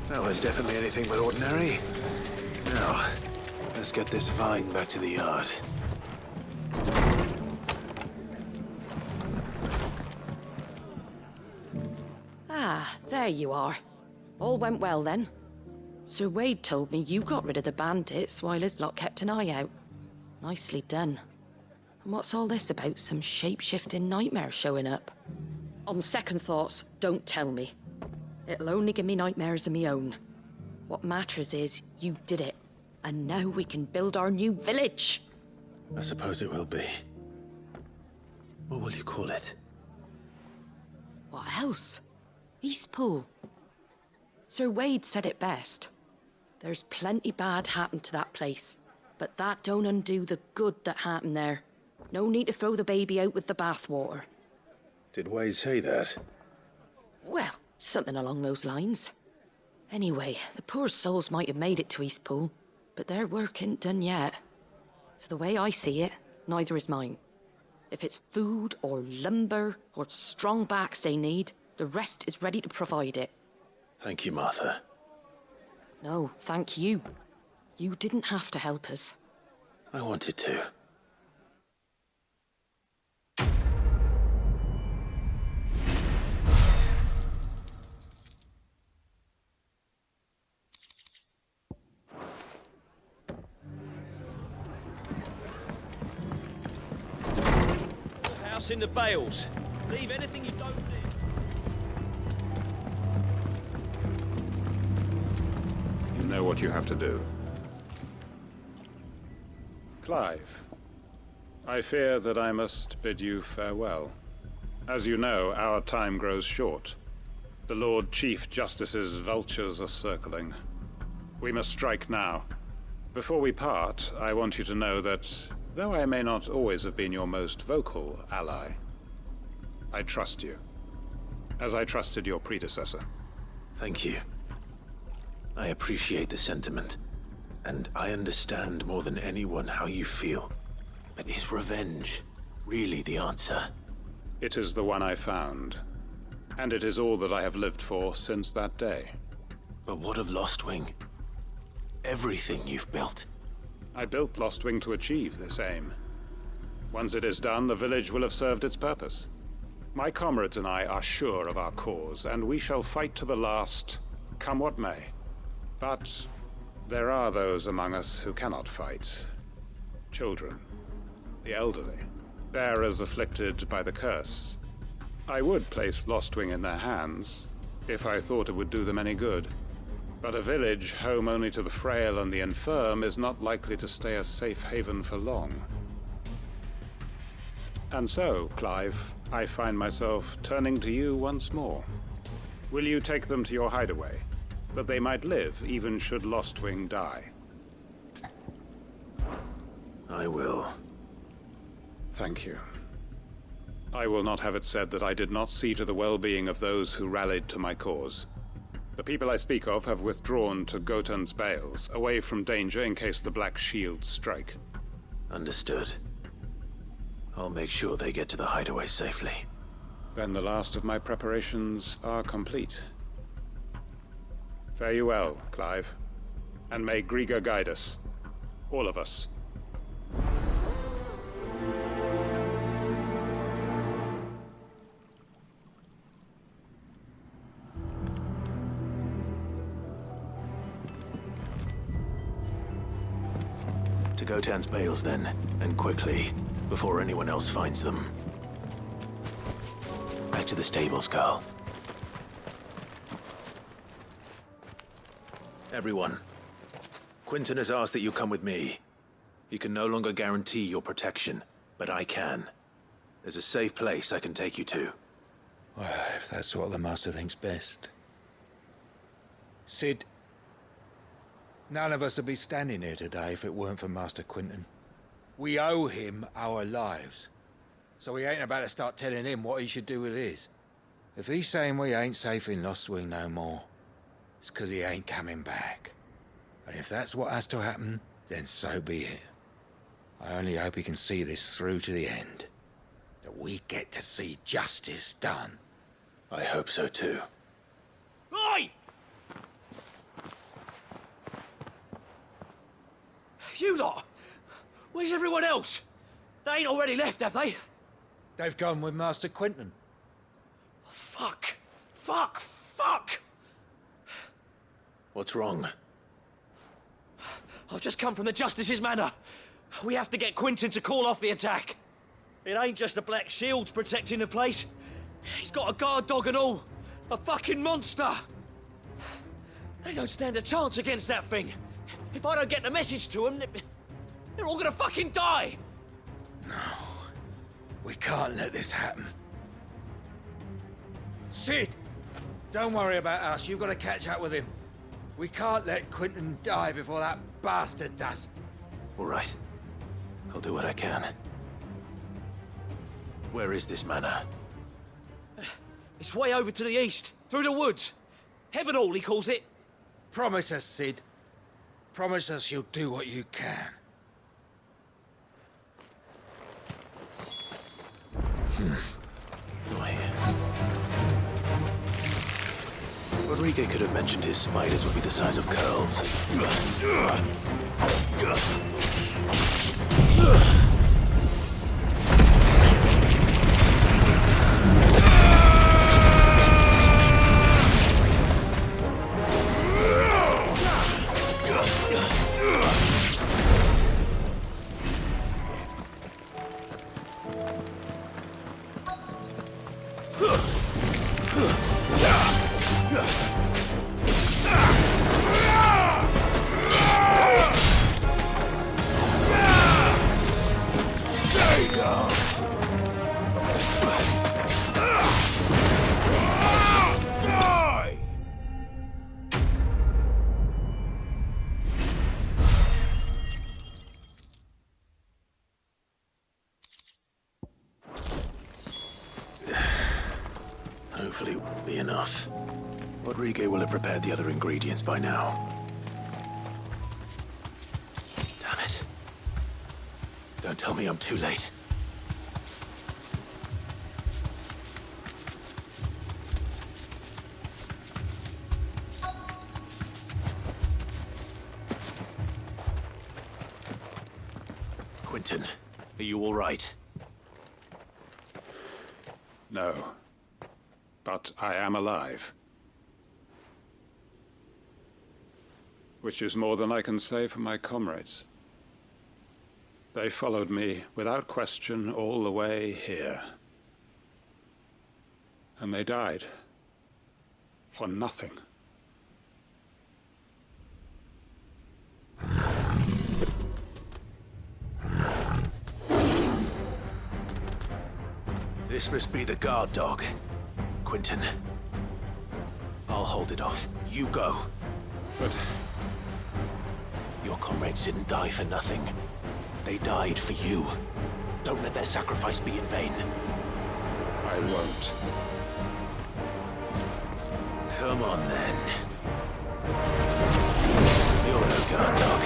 Speaker 1: That was definitely anything but ordinary. Now, let's get this vine back to the yard.
Speaker 18: Ah, there you are. All went well then. Sir Wade told me you got rid of the bandits while his lot kept an eye out. Nicely done. And what's all this about some shape-shifting nightmare showing up? On second thoughts, don't tell me. It'll only give me nightmares of me own. What matters is you did it. And now we can build our new village.
Speaker 1: I suppose it will be. What will you call it?
Speaker 18: What else? Eastpool. Sir Wade said it best. There's plenty bad happened to that place, but that don't undo the good that happened there. No need to throw the baby out with the bathwater.
Speaker 1: Did Wade say that?
Speaker 18: Well, something along those lines. Anyway, the poor souls might have made it to Eastpool, but their work ain't done yet. So the way I see it, neither is mine. If it's food or lumber or strong backs they need, the rest is ready to provide it.
Speaker 1: Thank you, Martha.
Speaker 18: No, thank you. You didn't have to help us.
Speaker 1: I wanted to.
Speaker 7: House in the bales. Leave anything you don't need.
Speaker 5: You know what you have to do. Clive, I fear that I must bid you farewell. As you know, our time grows short. The Lord Chief Justice's vultures are circling. We must strike now. Before we part, I want you to know that Though I may not always have been your most vocal ally, I trust you, as I trusted your predecessor.
Speaker 1: Thank you. I appreciate the sentiment, and I understand more than anyone how you feel. But is revenge really the answer?
Speaker 5: It is the one I found, and it is all that I have lived for since that day.
Speaker 1: But what of Lostwing? Everything you've built.
Speaker 5: I built Lostwing to achieve this aim. Once it is done, the village will have served its purpose. My comrades and I are sure of our cause, and we shall fight to the last, come what may. But there are those among us who cannot fight. Children, the elderly, bearers afflicted by the curse. I would place Lostwing in their hands, if I thought it would do them any good. But a village home only to the frail and the infirm is not likely to stay a safe haven for long. And so, Clive, I find myself turning to you once more. Will you take them to your hideaway, that they might live even should Lostwing die?
Speaker 1: I will.
Speaker 5: Thank you. I will not have it said that I did not see to the well-being of those who rallied to my cause. The people I speak of have withdrawn to Gotan's Bales, away from danger in case the Black Shields strike.
Speaker 1: Understood. I'll make sure they get to the hideaway safely.
Speaker 5: Then the last of my preparations are complete. Fare you well, Clive. And may Griga guide us. All of us.
Speaker 1: To Gotan's Bales, then, and quickly, before anyone else finds them. Back to the stables, Carl. Everyone, Quinton has asked that you come with me. He can no longer guarantee your protection, but I can. There's a safe place I can take you to.
Speaker 16: Well, if that's what the Master thinks best. Sid, none of us would be standing here today if it weren't for Master Quinton. We owe him our lives. So we ain't about to start telling him what he should do with his. If he's saying we ain't safe in Lostwing no more, it's 'cause he ain't coming back. And if that's what has to happen, then so be it. I only hope he can see this through to the end. That we get to see justice done.
Speaker 1: I hope so too.
Speaker 11: Oi! You lot! Where's everyone else? They ain't already left, have they?
Speaker 16: They've gone with Master Quinton.
Speaker 11: Fuck! Fuck! Fuck!
Speaker 1: What's wrong?
Speaker 11: I've just come from the Justice's manor. We have to get Quinton to call off the attack. It ain't just the Black Shields protecting the place. He's got a guard dog and all. A fucking monster! They don't stand a chance against that thing. If I don't get the message to them, they're all gonna fucking die!
Speaker 16: No. We can't let this happen. Sid! Don't worry about us. You've got to catch up with him. We can't let Quinton die before that bastard does.
Speaker 1: All right. I'll do what I can. Where is this manor?
Speaker 11: It's way over to the east, through the woods. Heavenhall, he calls it.
Speaker 16: Promise us, Sid. Promise us you'll do what you can.
Speaker 1: Rodrigo could have mentioned his spiders would be the size of curls. Hopefully it will be enough. Rodrigo will have prepared the other ingredients by now. Damn it. Don't tell me I'm too late. Quentin, are you all right?
Speaker 5: No. But I am alive. Which is more than I can say for my comrades. They followed me without question all the way here. And they died. For nothing.
Speaker 1: This must be the guard dog. Quentin. I'll hold it off. You go.
Speaker 5: But...
Speaker 1: your comrades didn't die for nothing. They died for you. Don't let their sacrifice be in vain.
Speaker 5: I won't.
Speaker 1: Come on, then. You're no guard dog.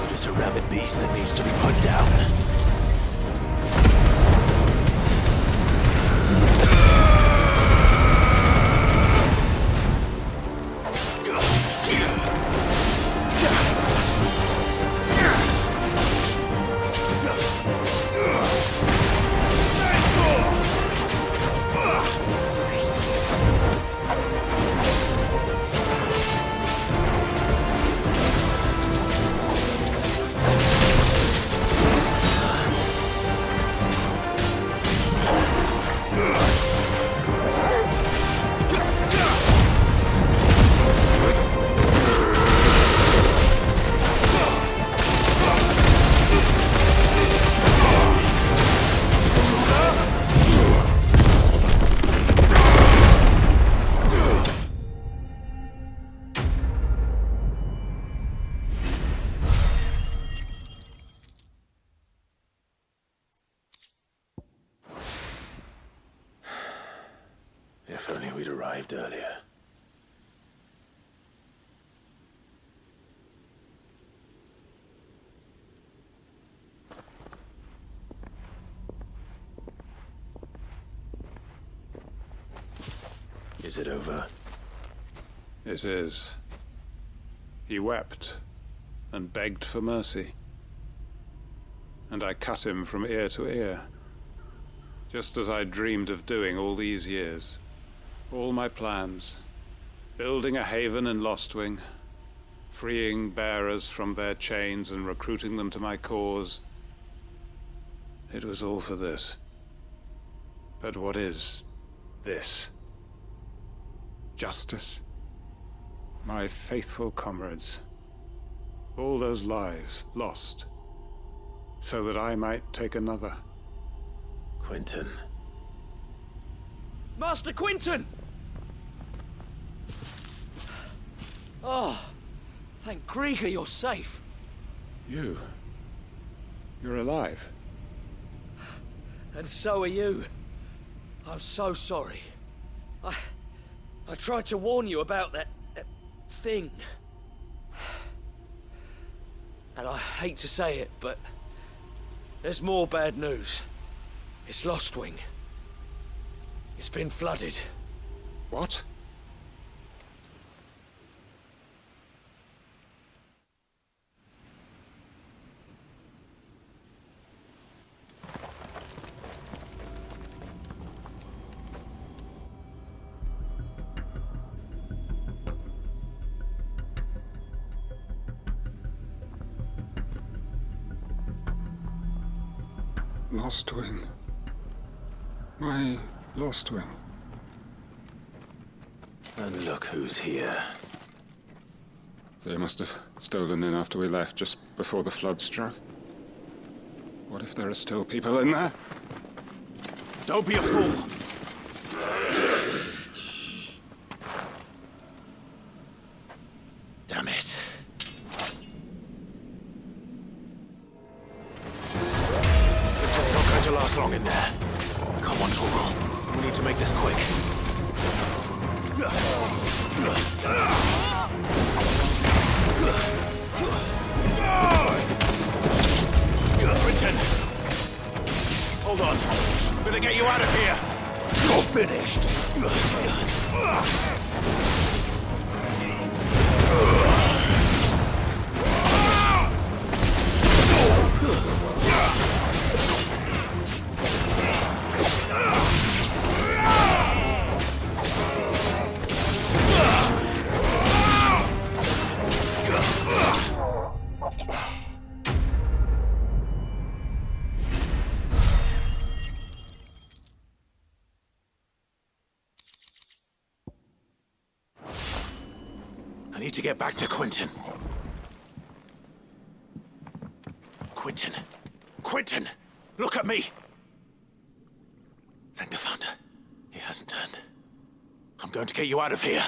Speaker 1: You're just a rabid beast that needs to be put down. If only we'd arrived earlier. Is it over?
Speaker 5: It is. He wept and begged for mercy. And I cut him from ear to ear, just as I dreamed of doing all these years. All my plans, building a haven in Lostwing, freeing bearers from their chains and recruiting them to my cause. It was all for this. But what is this? Justice? My faithful comrades. All those lives lost, so that I might take another.
Speaker 1: Quentin.
Speaker 11: Master Quentin! Oh, thank Grieger you're safe.
Speaker 5: You're alive.
Speaker 11: And so are you. I'm so sorry. I tried to warn you about that thing. And I hate to say it, but there's more bad news. It's Lostwing. It's been flooded.
Speaker 5: What? Lostwing. My Lostwing.
Speaker 1: And look who's here.
Speaker 5: They must have stolen in after we left, just before the flood struck. What if there are still people in there?
Speaker 1: Don't be a fool! Damn it. It's not going to last long in there. Come on, Torgal. We need to make this quick. Quentin! Hold on. I'm gonna get you out of here! You're finished! I need to get back to Quentin. Quentin! Quentin! Look at me! Thank the Founder. He hasn't turned. I'm going to get you out of here.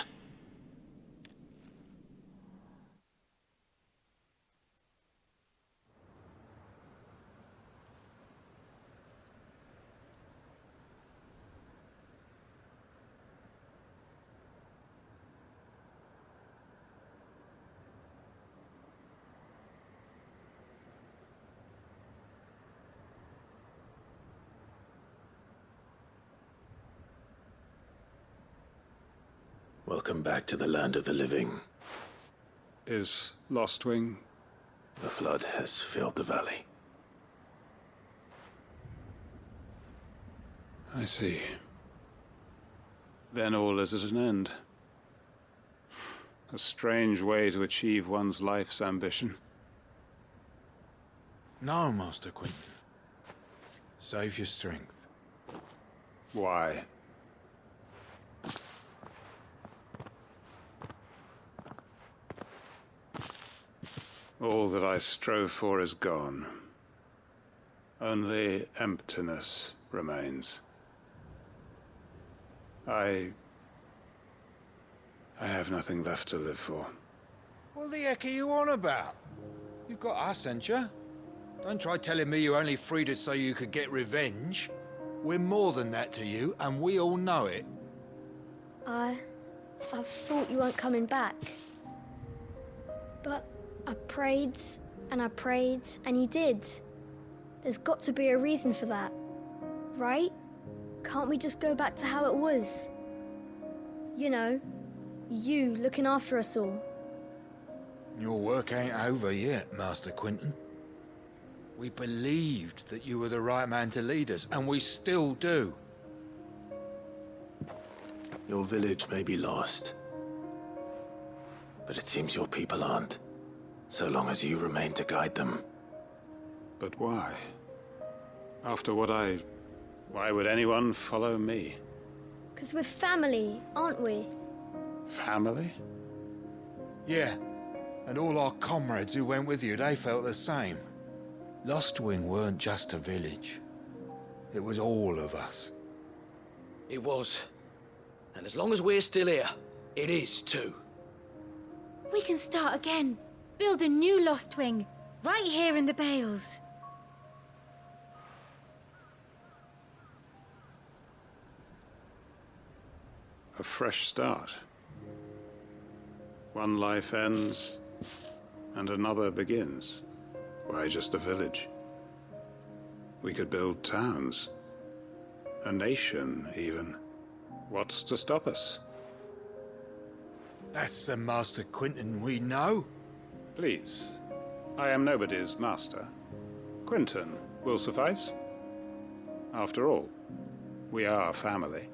Speaker 1: Welcome back to the land of the living.
Speaker 5: Is Lostwing?
Speaker 1: The flood has filled the valley.
Speaker 5: I see. Then all is at an end. A strange way to achieve one's life's ambition.
Speaker 4: No, Master Quentin. Save your strength.
Speaker 5: Why? All that I strove for is gone. Only emptiness remains. I have nothing left to live for.
Speaker 4: What the heck are you on about? You've got us, ain't you? Don't try telling me you only freed us so you could get revenge. We're more than that to you, and we all know it.
Speaker 13: I thought you weren't coming back. But I prayed, and you did. There's got to be a reason for that, right? Can't we just go back to how it was? You know, you looking after us all.
Speaker 4: Your work ain't over yet, Master Quentin. We believed that you were the right man to lead us, and we still do.
Speaker 1: Your village may be lost, but it seems your people aren't. So long as you remain to guide them.
Speaker 5: But why? After what why would anyone follow me?
Speaker 13: 'Cause we're family, aren't we?
Speaker 5: Family?
Speaker 4: Yeah, and all our comrades who went with you, they felt the same. Lostwing weren't just a village. It was all of us.
Speaker 7: It was. And as long as we're still here, it is too.
Speaker 22: We can start again. Build a new Lostwing, right here in the Bales.
Speaker 5: A fresh start. One life ends, and another begins. Why just a village? We could build towns. A nation, even. What's to stop us?
Speaker 4: That's the Master Quentin we know.
Speaker 5: Please. I am nobody's master. Quentin will suffice. After all, we are family.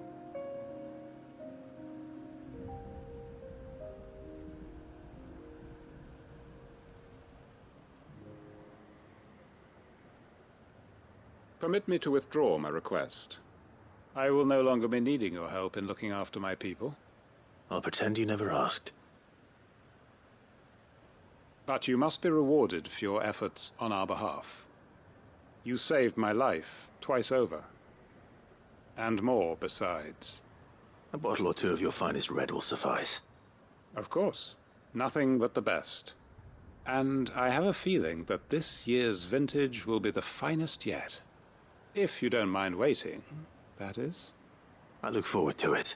Speaker 5: Permit me to withdraw my request. I will no longer be needing your help in looking after my people.
Speaker 1: I'll pretend you never asked.
Speaker 5: But you must be rewarded for your efforts on our behalf. You saved my life twice over. And more besides.
Speaker 1: A bottle or two of your finest red will suffice.
Speaker 5: Of course. Nothing but the best. And I have a feeling that this year's vintage will be the finest yet. If you don't mind waiting, that is.
Speaker 1: I look forward to it.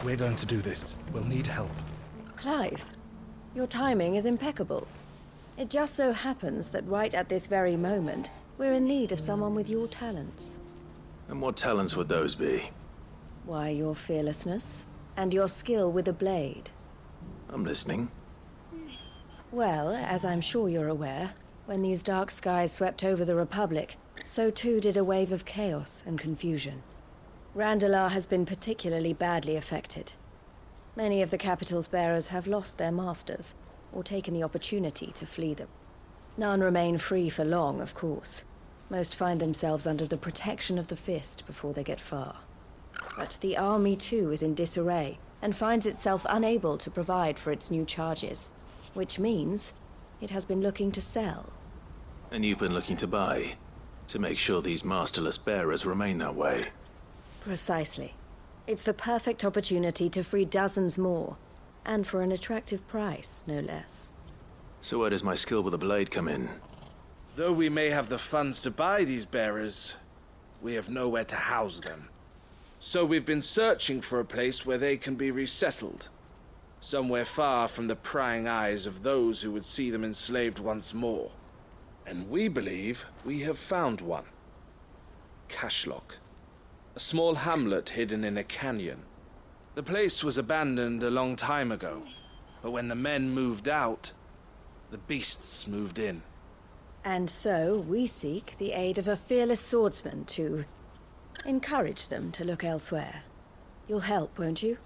Speaker 6: We're going to do this. We'll need help.
Speaker 8: Clive, your timing is impeccable. It just so happens that right at this very moment, we're in need of someone with your talents.
Speaker 1: And what talents would those be?
Speaker 8: Why, your fearlessness and your skill with a blade.
Speaker 1: I'm listening.
Speaker 8: Well, as I'm sure you're aware, when these dark skies swept over the Republic, so too did a wave of chaos and confusion. Randalar has been particularly badly affected. Many of the capital's bearers have lost their masters, or taken the opportunity to flee them. None remain free for long, of course. Most find themselves under the protection of the Fist before they get far. But the army too is in disarray, and finds itself unable to provide for its new charges. Which means it has been looking to sell.
Speaker 1: And you've been looking to buy, to make sure these masterless bearers remain that way.
Speaker 8: Precisely. It's the perfect opportunity to free dozens more, and for an attractive price, no less.
Speaker 1: So where does my skill with a blade come in?
Speaker 6: Though we may have the funds to buy these bearers, we have nowhere to house them. So we've been searching for a place where they can be resettled. Somewhere far from the prying eyes of those who would see them enslaved once more. And we believe we have found one. Cashlock. A small hamlet hidden in a canyon. The place was abandoned a long time ago, but when the men moved out, the beasts moved in.
Speaker 8: And so we seek the aid of a fearless swordsman to encourage them to look elsewhere. You'll help, won't you?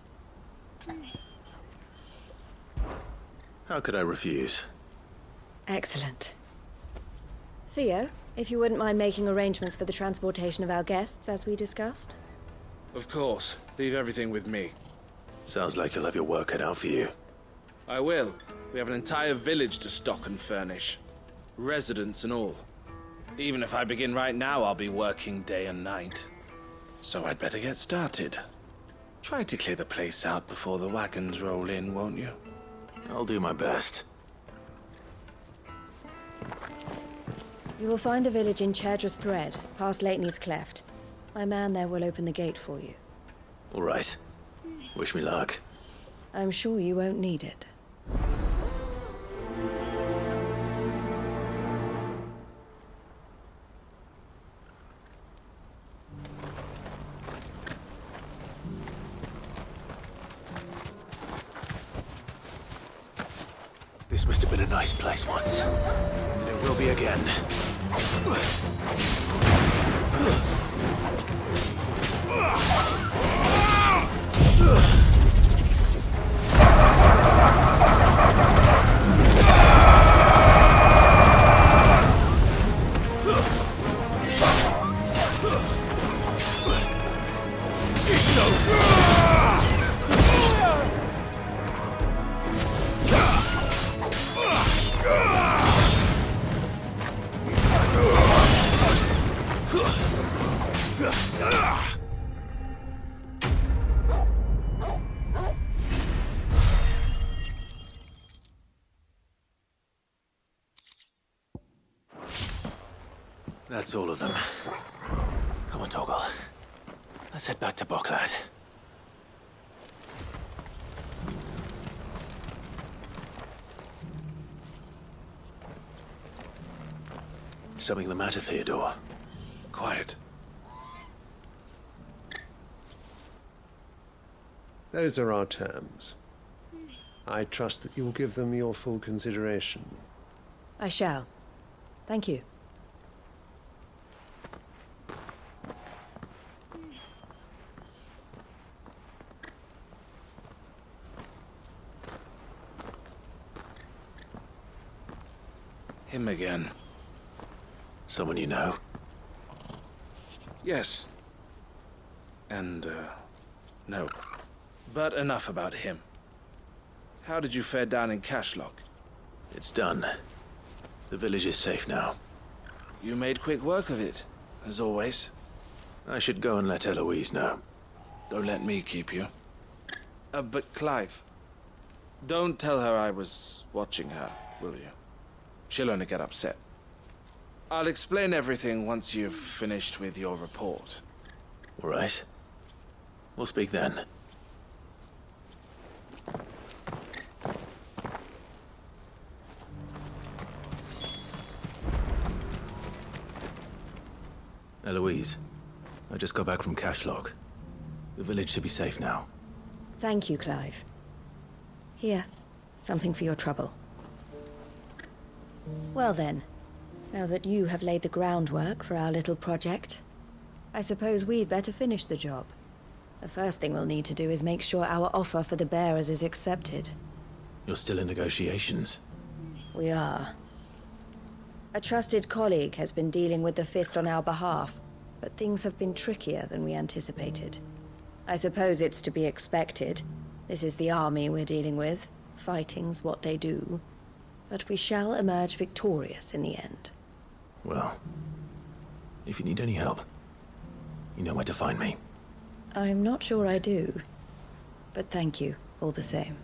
Speaker 1: How could I refuse?
Speaker 8: Excellent. Theo, if you wouldn't mind making arrangements for the transportation of our guests, as we discussed.
Speaker 6: Of course. Leave everything with me.
Speaker 1: Sounds like you'll have your work cut out for you.
Speaker 6: I will. We have an entire village to stock and furnish. Residents and all. Even if I begin right now, I'll be working day and night. So I'd better get started. Try to clear the place out before the wagons roll in, won't you?
Speaker 1: I'll do my best.
Speaker 8: You will find a village in Chedra's Thread, past Lateney's Cleft. My man there will open the gate for you.
Speaker 1: All right. Wish me luck.
Speaker 8: I'm sure you won't need it.
Speaker 1: This must have been a nice place once. And it will be again. That's all of them. Come on, Toggle. Let's head back to Boklad. Something the matter, Theodore?
Speaker 6: Quiet.
Speaker 23: Those are our terms. I trust that you will give them your full consideration.
Speaker 8: I shall. Thank you.
Speaker 6: Him again.
Speaker 1: Someone you know?
Speaker 6: Yes. And, no. But enough about him. How did you fare down in Cashlock?
Speaker 1: It's done. The village is safe now.
Speaker 6: You made quick work of it, as always.
Speaker 1: I should go and let Eloise know.
Speaker 6: Don't let me keep you. But Clive, don't tell her I was watching her, will you? She'll only get upset. I'll explain everything once you've finished with your report.
Speaker 1: All right. We'll speak then. Eloise, I just got back from Cashlock. The village should be safe now.
Speaker 8: Thank you, Clive. Here, something for your trouble. Well then, now that you have laid the groundwork for our little project, I suppose we'd better finish the job. The first thing we'll need to do is make sure our offer for the bearers is accepted.
Speaker 1: You're still in negotiations?
Speaker 8: We are. A trusted colleague has been dealing with the Fist on our behalf, but things have been trickier than we anticipated. I suppose it's to be expected. This is the army we're dealing with. Fighting's what they do. But we shall emerge victorious in the end.
Speaker 1: Well, if you need any help, you know where to find me.
Speaker 8: I'm not sure I do, but thank you all the same.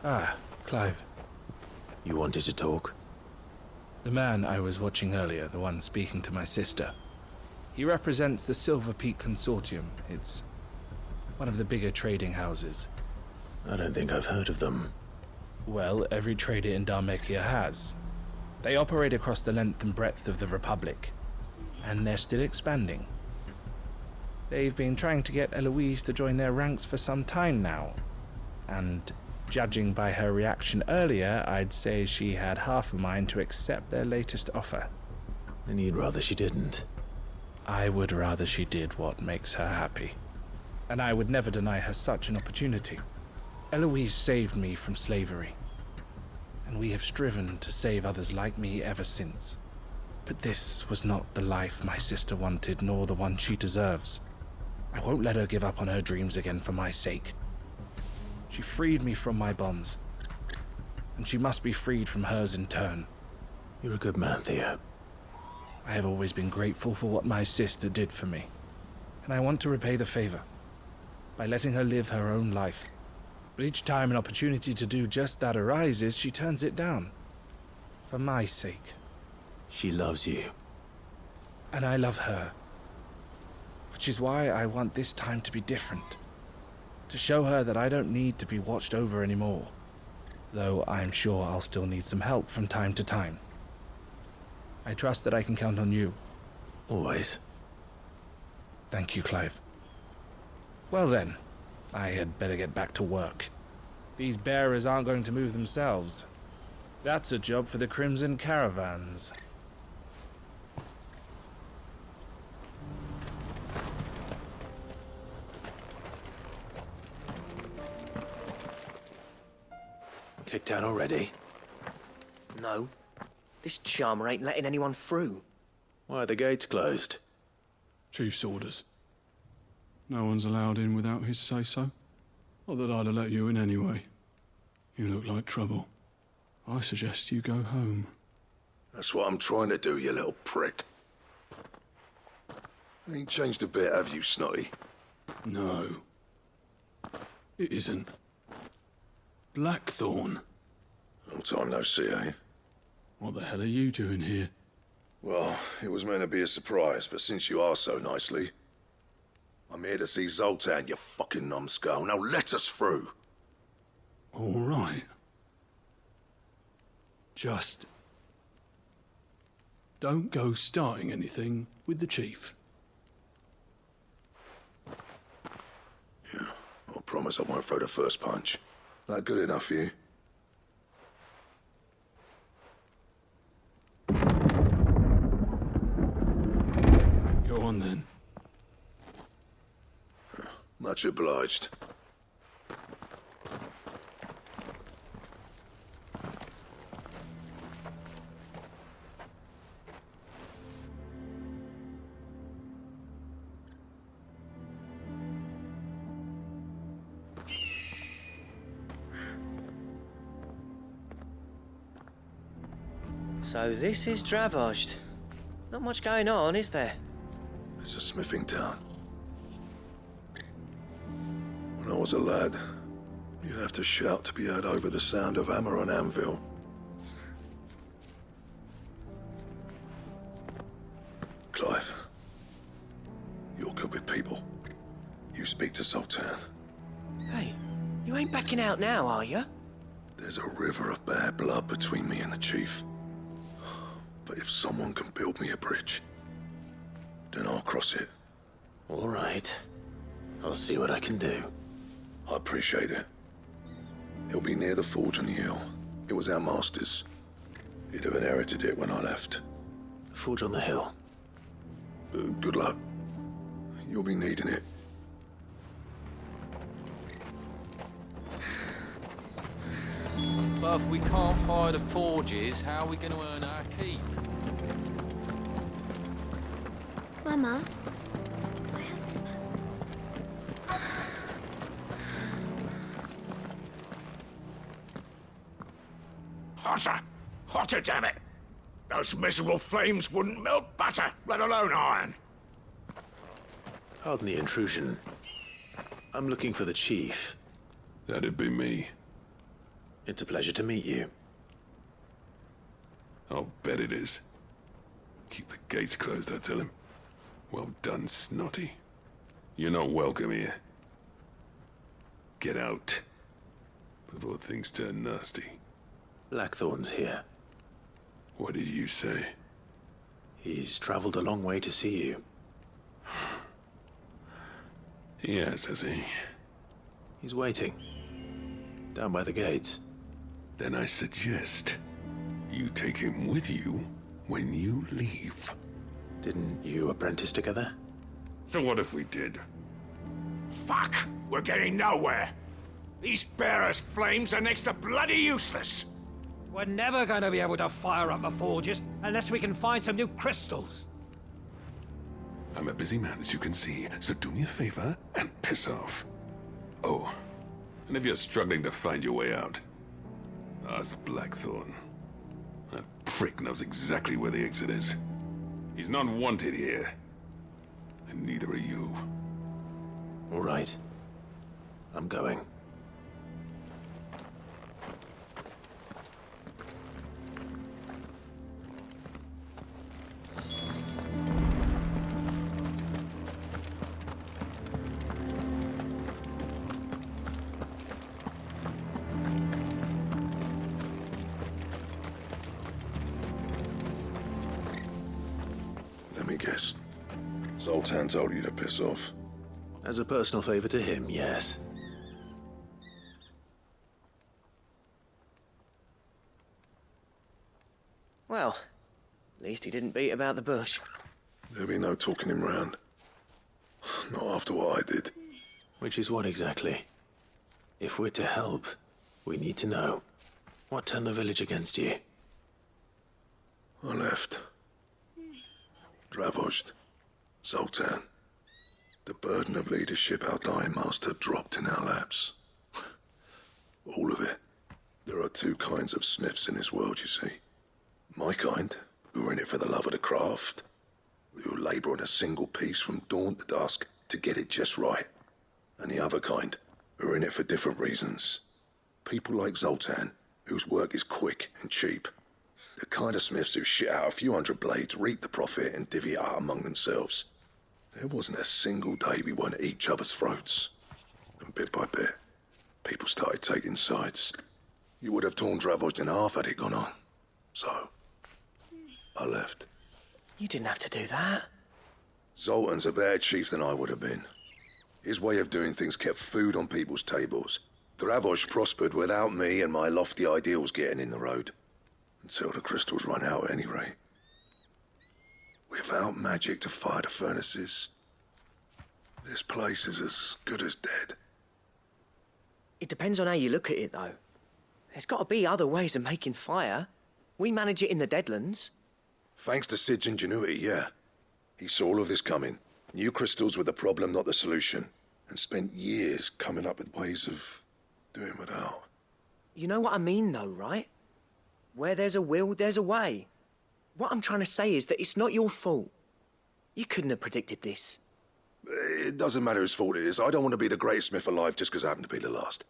Speaker 6: Ah, Clive.
Speaker 1: You wanted to talk?
Speaker 6: The man I was watching earlier, the one speaking to my sister. He represents the Silver Peak Consortium. It's one of the bigger trading houses.
Speaker 1: I don't think I've heard of them.
Speaker 6: Well, every trader in Dharmekia has. They operate across the length and breadth of the Republic, and they're still expanding. They've been trying to get Eloise to join their ranks for some time now, and judging by her reaction earlier, I'd say she had half a mind to accept their latest offer.
Speaker 1: And you'd rather she didn't?
Speaker 6: I would rather she did what makes her happy. And I would never deny her such an opportunity. Eloise saved me from slavery, and we have striven to save others like me ever since. But this was not the life my sister wanted, nor the one she deserves. I won't let her give up on her dreams again for my sake. She freed me from my bonds, and she must be freed from hers in turn.
Speaker 1: You're a good man, Theo.
Speaker 6: I have always been grateful for what my sister did for me, and I want to repay the favor by letting her live her own life. But each time an opportunity to do just that arises, she turns it down. For my sake.
Speaker 1: She loves you.
Speaker 6: And I love her. Which is why I want this time to be different. To show her that I don't need to be watched over anymore. Though I'm sure I'll still need some help from time to time. I trust that I can count on you.
Speaker 1: Always.
Speaker 6: Thank you, Clive. Well then, I had better get back to work. These bearers aren't going to move themselves. That's a job for the Crimson Caravans.
Speaker 1: Kicked out already?
Speaker 11: No. This charmer ain't letting anyone through.
Speaker 1: Why are the gates closed?
Speaker 2: Chief's orders. No one's allowed in without his say-so. Not that I'd have let you in anyway. You look like trouble. I suggest you go home.
Speaker 3: That's what I'm trying to do, you little prick. Ain't changed a bit, have you, Snotty?
Speaker 2: No. It isn't. Blackthorn.
Speaker 3: Long time no see, eh?
Speaker 2: What the hell are you doing here?
Speaker 3: Well, it was meant to be a surprise, but since you are so nicely, I'm here to see Zoltan, you fucking numbskull. Now let us through.
Speaker 2: All right. Just don't go starting anything with the chief.
Speaker 3: Yeah, I promise I won't throw the first punch. That good enough for you?
Speaker 2: Go on then.
Speaker 3: Much obliged.
Speaker 11: So this is Dravoged. Not much going on, is there?
Speaker 3: It's a smithing town. When I was a lad, you'd have to shout to be heard over the sound of hammer on anvil.
Speaker 11: out now, are you?
Speaker 3: There's a river of bad blood between me and the chief. But if someone can build me a bridge, then I'll cross it.
Speaker 1: All right. I'll see what I can do.
Speaker 3: I appreciate it. It'll be near the forge on the hill. It was our master's. He'd have inherited it when I left.
Speaker 1: The forge on the hill.
Speaker 3: Good luck. You'll be needing it.
Speaker 17: But if we can't fire the forges, how are we going to earn our keep?
Speaker 13: Mama,
Speaker 9: Hotter! Hotter, damn it! Those miserable flames wouldn't melt butter, let alone iron.
Speaker 1: Pardon the intrusion. I'm looking for the chief.
Speaker 12: That'd be me.
Speaker 1: It's a pleasure to meet you.
Speaker 12: I'll bet it is. Keep the gates closed, I tell him. Well done, Snotty. You're not welcome here. Get out. Before things turn nasty.
Speaker 1: Blackthorn's here.
Speaker 12: What did you say?
Speaker 1: He's traveled a long way to see you.
Speaker 12: Yes, has he?
Speaker 1: He's waiting. Down by the gates.
Speaker 12: Then I suggest you take him with you when you leave.
Speaker 1: Didn't you apprentice together?
Speaker 12: So what if we did?
Speaker 9: Fuck! We're getting nowhere. These bearers' flames are next to bloody useless.
Speaker 10: We're never going to be able to fire up the forges unless we can find some new crystals.
Speaker 12: I'm a busy man, as you can see, so do me a favor and piss off. Oh, and if you're struggling to find your way out, ask Blackthorn. That prick knows exactly where the exit is. He's not wanted here. And neither are you.
Speaker 1: All right. I'm going.
Speaker 3: Let me guess. Zoltan told you to piss off.
Speaker 1: As a personal favor to him, yes.
Speaker 11: Well, at least he didn't beat about the bush.
Speaker 3: There'll be no talking him round. Not after what I did.
Speaker 1: Which is what exactly? If we're to help, we need to know. What turned the village against you?
Speaker 3: I left. Dravozd. Zoltan. The burden of leadership our dying master dropped in our laps. All of it. There are two kinds of smiths in this world, you see. My kind, who are in it for the love of the craft, who labour on a single piece from dawn to dusk to get it just right. And the other kind, who are in it for different reasons. People like Zoltan, whose work is quick and cheap. The kind of smiths who shit out a few hundred blades, reap the profit, and divvy it out among themselves. There wasn't a single day we weren't at each other's throats. And bit by bit, people started taking sides. You would have torn Dravozd in half had it gone on. So, I left.
Speaker 11: You didn't have to do that.
Speaker 3: Zoltan's a better chief than I would have been. His way of doing things kept food on people's tables. Dravozd prospered without me and my lofty ideals getting in the road. Until the crystals run out at any rate. Without magic to fire the furnaces, this place is as good as dead.
Speaker 11: It depends on how you look at it, though. There's got to be other ways of making fire. We manage it in the Deadlands.
Speaker 3: Thanks to Sid's ingenuity, yeah. He saw all of this coming. New crystals were the problem, not the solution. And spent years coming up with ways of doing without.
Speaker 11: You know what I mean, though, right? Where there's a will, there's a way. What I'm trying to say is that it's not your fault. You couldn't have predicted this.
Speaker 3: It doesn't matter whose fault it is. I don't want to be the greatest smith alive just because I happen to be the last.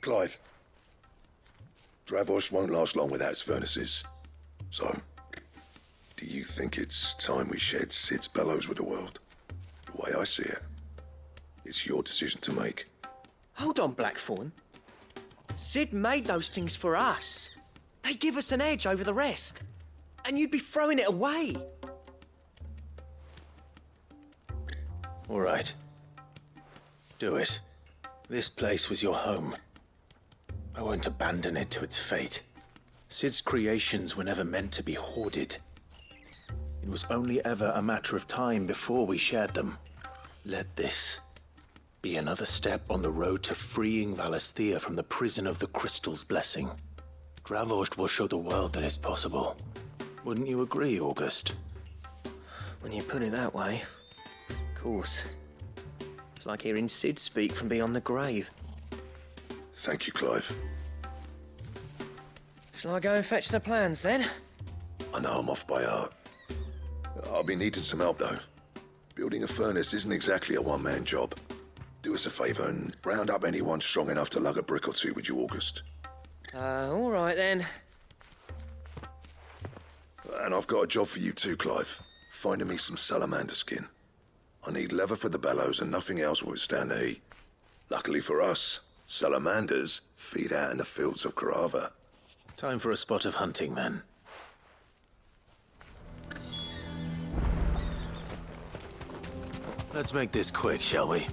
Speaker 3: Clive. Dravozd won't last long without its furnaces. So, do you think it's time we shared Sid's bellows with the world? The way I see it. It's your decision to make.
Speaker 11: Hold on, Blackthorn. Sid made those things for us. They give us an edge over the rest. And you'd be throwing it away.
Speaker 1: All right. Do it. This place was your home. I won't abandon it to its fate. Sid's creations were never meant to be hoarded. It was only ever a matter of time before we shared them. Let this be another step on the road to freeing Valisthea from the prison of the Crystal's blessing. Dravost will show the world that it's possible. Wouldn't you agree, August?
Speaker 11: When you put it that way, of course. It's like hearing Sid speak from beyond the grave.
Speaker 3: Thank you, Clive.
Speaker 11: Shall I go and fetch the plans, then?
Speaker 3: I know I'm off by heart. I'll be needing some help, though. Building a furnace isn't exactly a one-man job. Do us a favour and round up anyone strong enough to lug a brick or two, would you, August?
Speaker 11: All right, then.
Speaker 3: And I've got a job for you too, Clive. Finding me some salamander skin. I need leather for the bellows and nothing else will withstand the heat. Luckily for us, salamanders feed out in the fields of Carava.
Speaker 1: Time for a spot of hunting, then. Let's make this quick, shall we?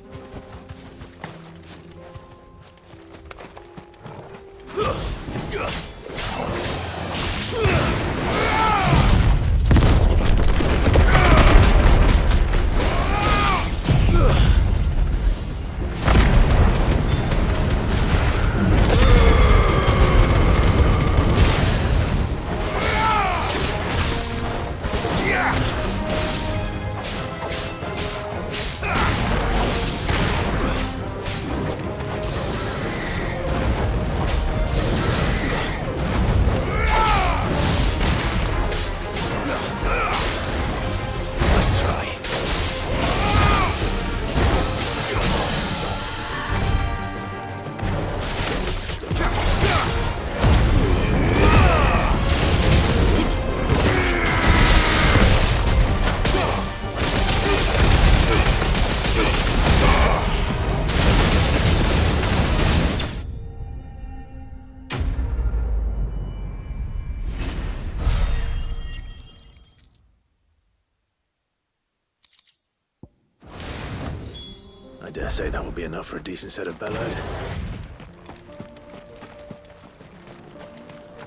Speaker 1: I dare say that will be enough for a decent set of bellows.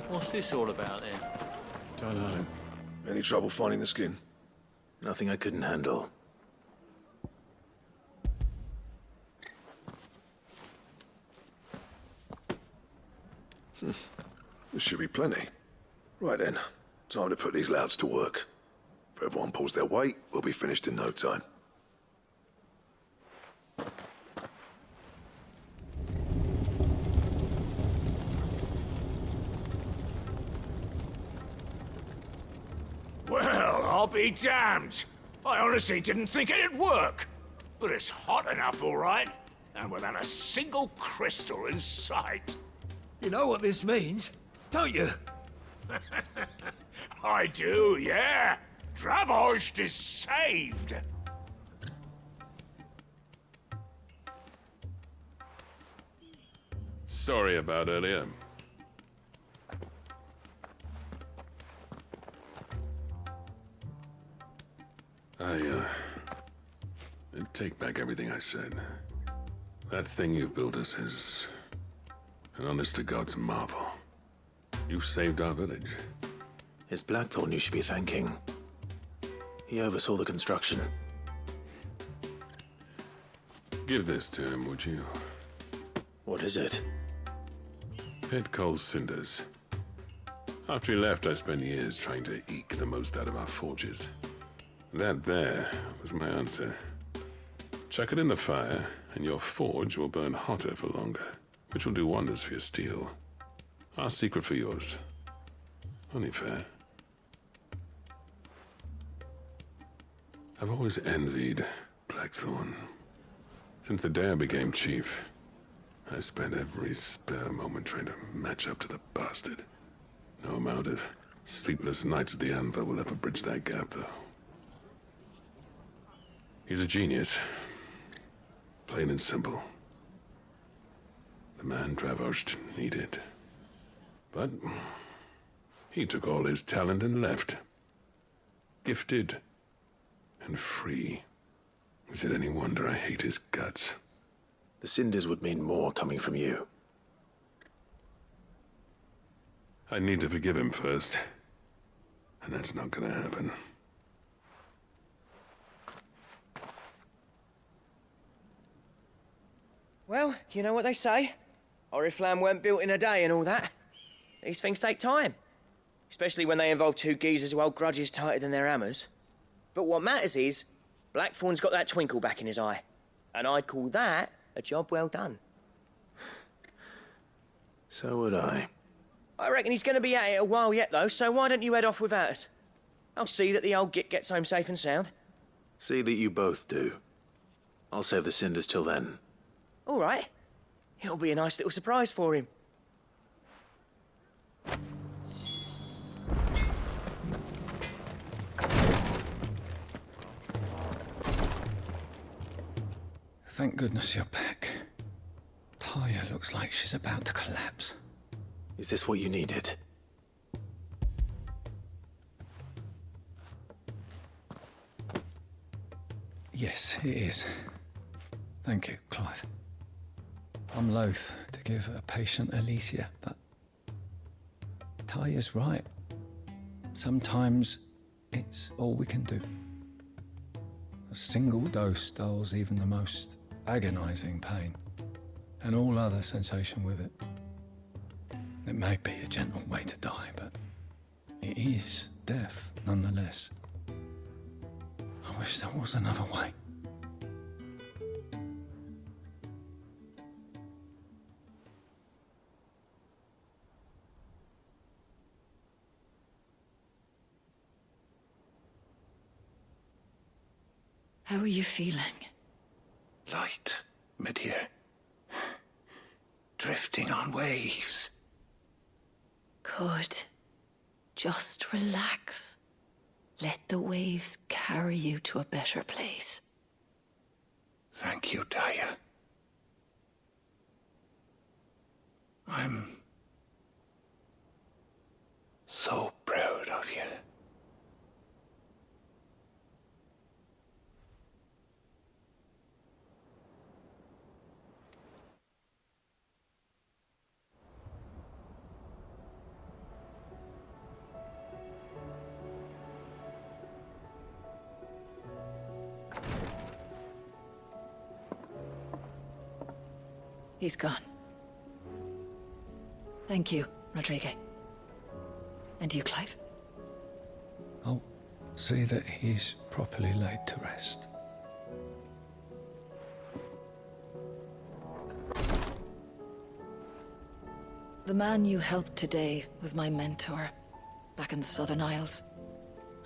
Speaker 14: What's this all about, then?
Speaker 2: Don't know.
Speaker 3: Any trouble finding the skin?
Speaker 1: Nothing I couldn't handle.
Speaker 3: There should be plenty. Right then, time to put these louds to work. If everyone pulls their weight, we'll be finished in no time.
Speaker 9: Well, I'll be damned. I honestly didn't think it'd work. But it's hot enough, all right. And without a single crystal in sight.
Speaker 10: You know what this means, don't you?
Speaker 9: I do, yeah. Dravost is saved.
Speaker 15: Sorry about earlier. I take back everything I said. That thing you built us is an honest-to-God's marvel. You saved our village.
Speaker 1: It's Blackthorn you should be thanking. He oversaw the construction.
Speaker 15: Give this to him, would you?
Speaker 1: What is it?
Speaker 15: Pit coal cinders. After he left, I spent years trying to eke the most out of our forges. That there was my answer. Chuck it in the fire, and your forge will burn hotter for longer, which will do wonders for your steel. Our secret for yours. Only fair. I've always envied Blackthorn. Since the day I became chief, I spent every spare moment trying to match up to the bastard. No amount of sleepless nights at the anvil will ever bridge that gap, though. He's a genius. Plain and simple. The man Dravosht needed. But he took all his talent and left. Gifted and free. Is it any wonder I hate his guts?
Speaker 1: The cinders would mean more coming from you.
Speaker 15: I need to forgive him first. And that's not gonna happen.
Speaker 11: Well, you know what they say. Oriflamme weren't built in a day and all that. These things take time. Especially when they involve two geezers who hold grudges tighter than their hammers. But what matters is, Blackthorn's got that twinkle back in his eye. And I'd call that a job well done.
Speaker 1: So would I.
Speaker 11: I reckon he's going to be at it a while yet, though, so why don't you head off without us? I'll see that the old git gets home safe and sound.
Speaker 1: See that you both do. I'll save the cinders till then.
Speaker 11: All right. It'll be a nice little surprise for him.
Speaker 16: Thank goodness you're back. Taya looks like she's about to collapse.
Speaker 1: Is this what you needed?
Speaker 16: Yes, it is. Thank you, Clive. I'm loath to give a patient Alicia, but Taya's right. Sometimes it's all we can do. A single dose dulls even the most agonizing pain, and all other sensation with it. It may be a gentle way to die, but it is death nonetheless. I wish there was another way.
Speaker 18: How are you feeling?
Speaker 9: Light, mid-here. Drifting on waves.
Speaker 18: Good. Just relax. Let the waves carry you to a better place.
Speaker 9: Thank you, Taya. I'm so proud of you.
Speaker 18: He's gone. Thank you, Rodrigo. And you, Clive?
Speaker 16: I'll see that he's properly laid to rest.
Speaker 18: The man you helped today was my mentor, back in the Southern Isles,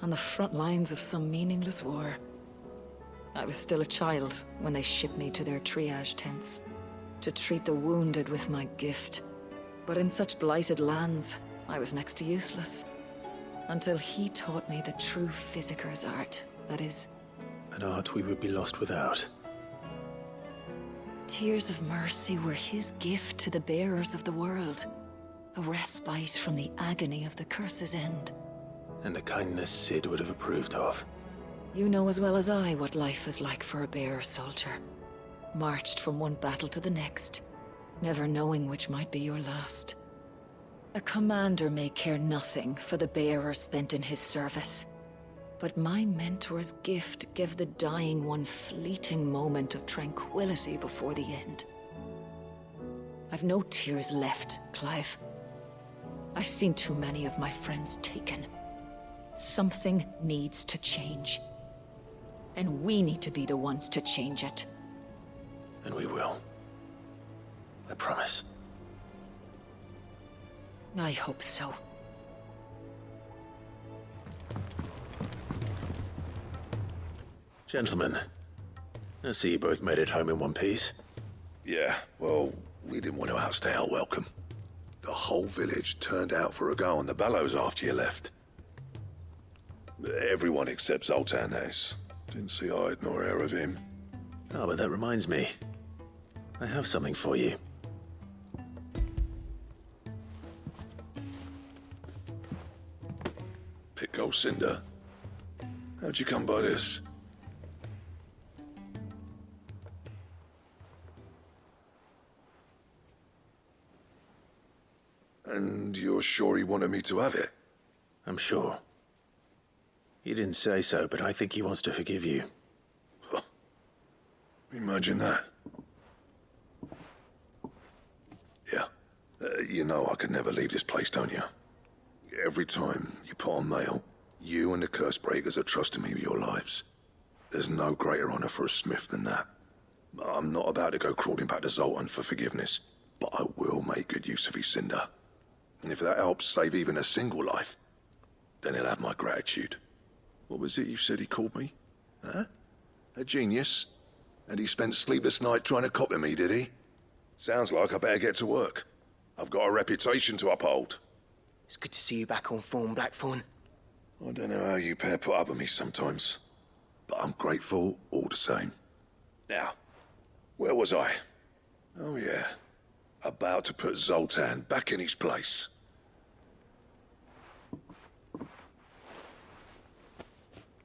Speaker 18: on the front lines of some meaningless war. I was still a child when they shipped me to their triage tents, to treat the wounded with my gift. But in such blighted lands, I was next to useless. Until he taught me the true physicker's art, that is.
Speaker 1: An art we would be lost without.
Speaker 18: Tears of mercy were his gift to the bearers of the world. A respite from the agony of the curse's end.
Speaker 1: And a kindness Sid would have approved of.
Speaker 18: You know as well as I what life is like for a bearer soldier. Marched from one battle to the next, never knowing which might be your last. A commander may care nothing for the bearer spent in his service, but my mentor's gift gave the dying one fleeting moment of tranquility before the end. I've no tears left, Clive. I've seen too many of my friends taken. Something needs to change. And we need to be the ones to change it.
Speaker 1: And we will. I promise.
Speaker 18: I hope so.
Speaker 1: Gentlemen, I see you both made it home in one piece.
Speaker 3: Yeah, well, we didn't want to outstay our welcome. The whole village turned out for a go on the bellows after you left. Everyone except Zoltan has. Didn't see hide nor hair of him.
Speaker 1: Oh, but that reminds me. I have something for you.
Speaker 3: Pit Gold Cinder? How'd you come by this? And you're sure he wanted me to have it?
Speaker 1: I'm sure. He didn't say so, but I think he wants to forgive you.
Speaker 3: Huh. Imagine that. Yeah. You know I could never leave this place, don't you? Every time you put on mail, you and the Curse Breakers are trusting me with your lives. There's no greater honor for a smith than that. I'm not about to go crawling back to Zoltan for forgiveness, but I will make good use of his cinder. And if that helps save even a single life, then he'll have my gratitude. What was it you said he called me? Huh? A genius? And he spent sleepless night trying to copy me, did he? Sounds like I better get to work. I've got a reputation to uphold.
Speaker 11: It's good to see you back on form, Blackthorn.
Speaker 3: I don't know how you pair put up with me sometimes, but I'm grateful all the same. Now, where was I? Oh yeah, about to put Zoltan back in his place.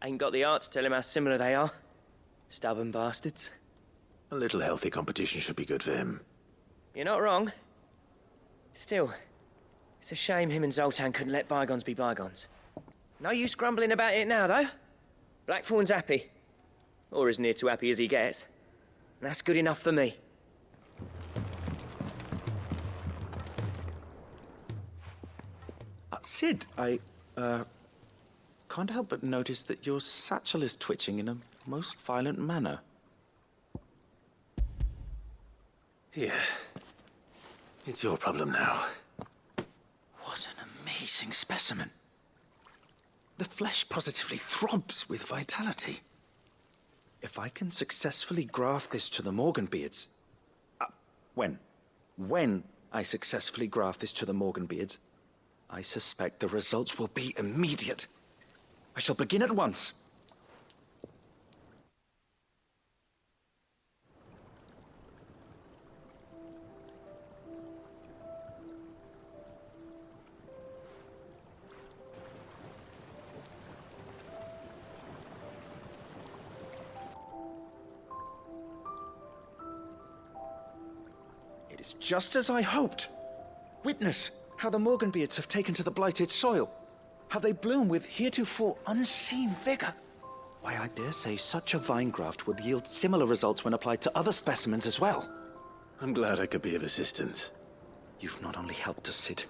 Speaker 11: Ain't got the art to tell him how similar they are. Stubborn bastards.
Speaker 1: A little healthy competition should be good for him.
Speaker 11: You're not wrong. Still, it's a shame him and Zoltan couldn't let bygones be bygones. No use grumbling about it now, though. Blackthorn's happy. Or as near to happy as he gets. And that's good enough for me.
Speaker 14: Sid, I can't help but notice that your satchel is twitching in a most violent manner.
Speaker 1: Here. It's your problem now.
Speaker 14: What an amazing specimen. The flesh positively throbs with vitality. If I can successfully graft this to the Morganbeards... When I successfully graft this to the Morganbeards, I suspect the results will be immediate. I shall begin at once. It is just as I hoped. Witness how the Morganbeards have taken to the blighted soil. How they bloom with heretofore unseen vigor. Why, I dare say such a vine graft would yield similar results when applied to other specimens as well.
Speaker 1: I'm glad I could be of assistance.
Speaker 14: You've not only helped us, Sid,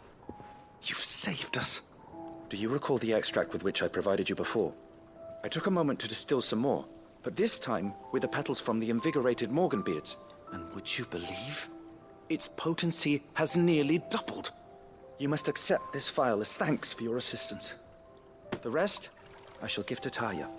Speaker 14: you've saved us. Do you recall the extract with which I provided you before? I took a moment to distill some more, but this time with the petals from the invigorated Morganbeards. And would you believe? Its potency has nearly doubled. You must accept this vial as thanks for your assistance. The rest, I shall give to Taya.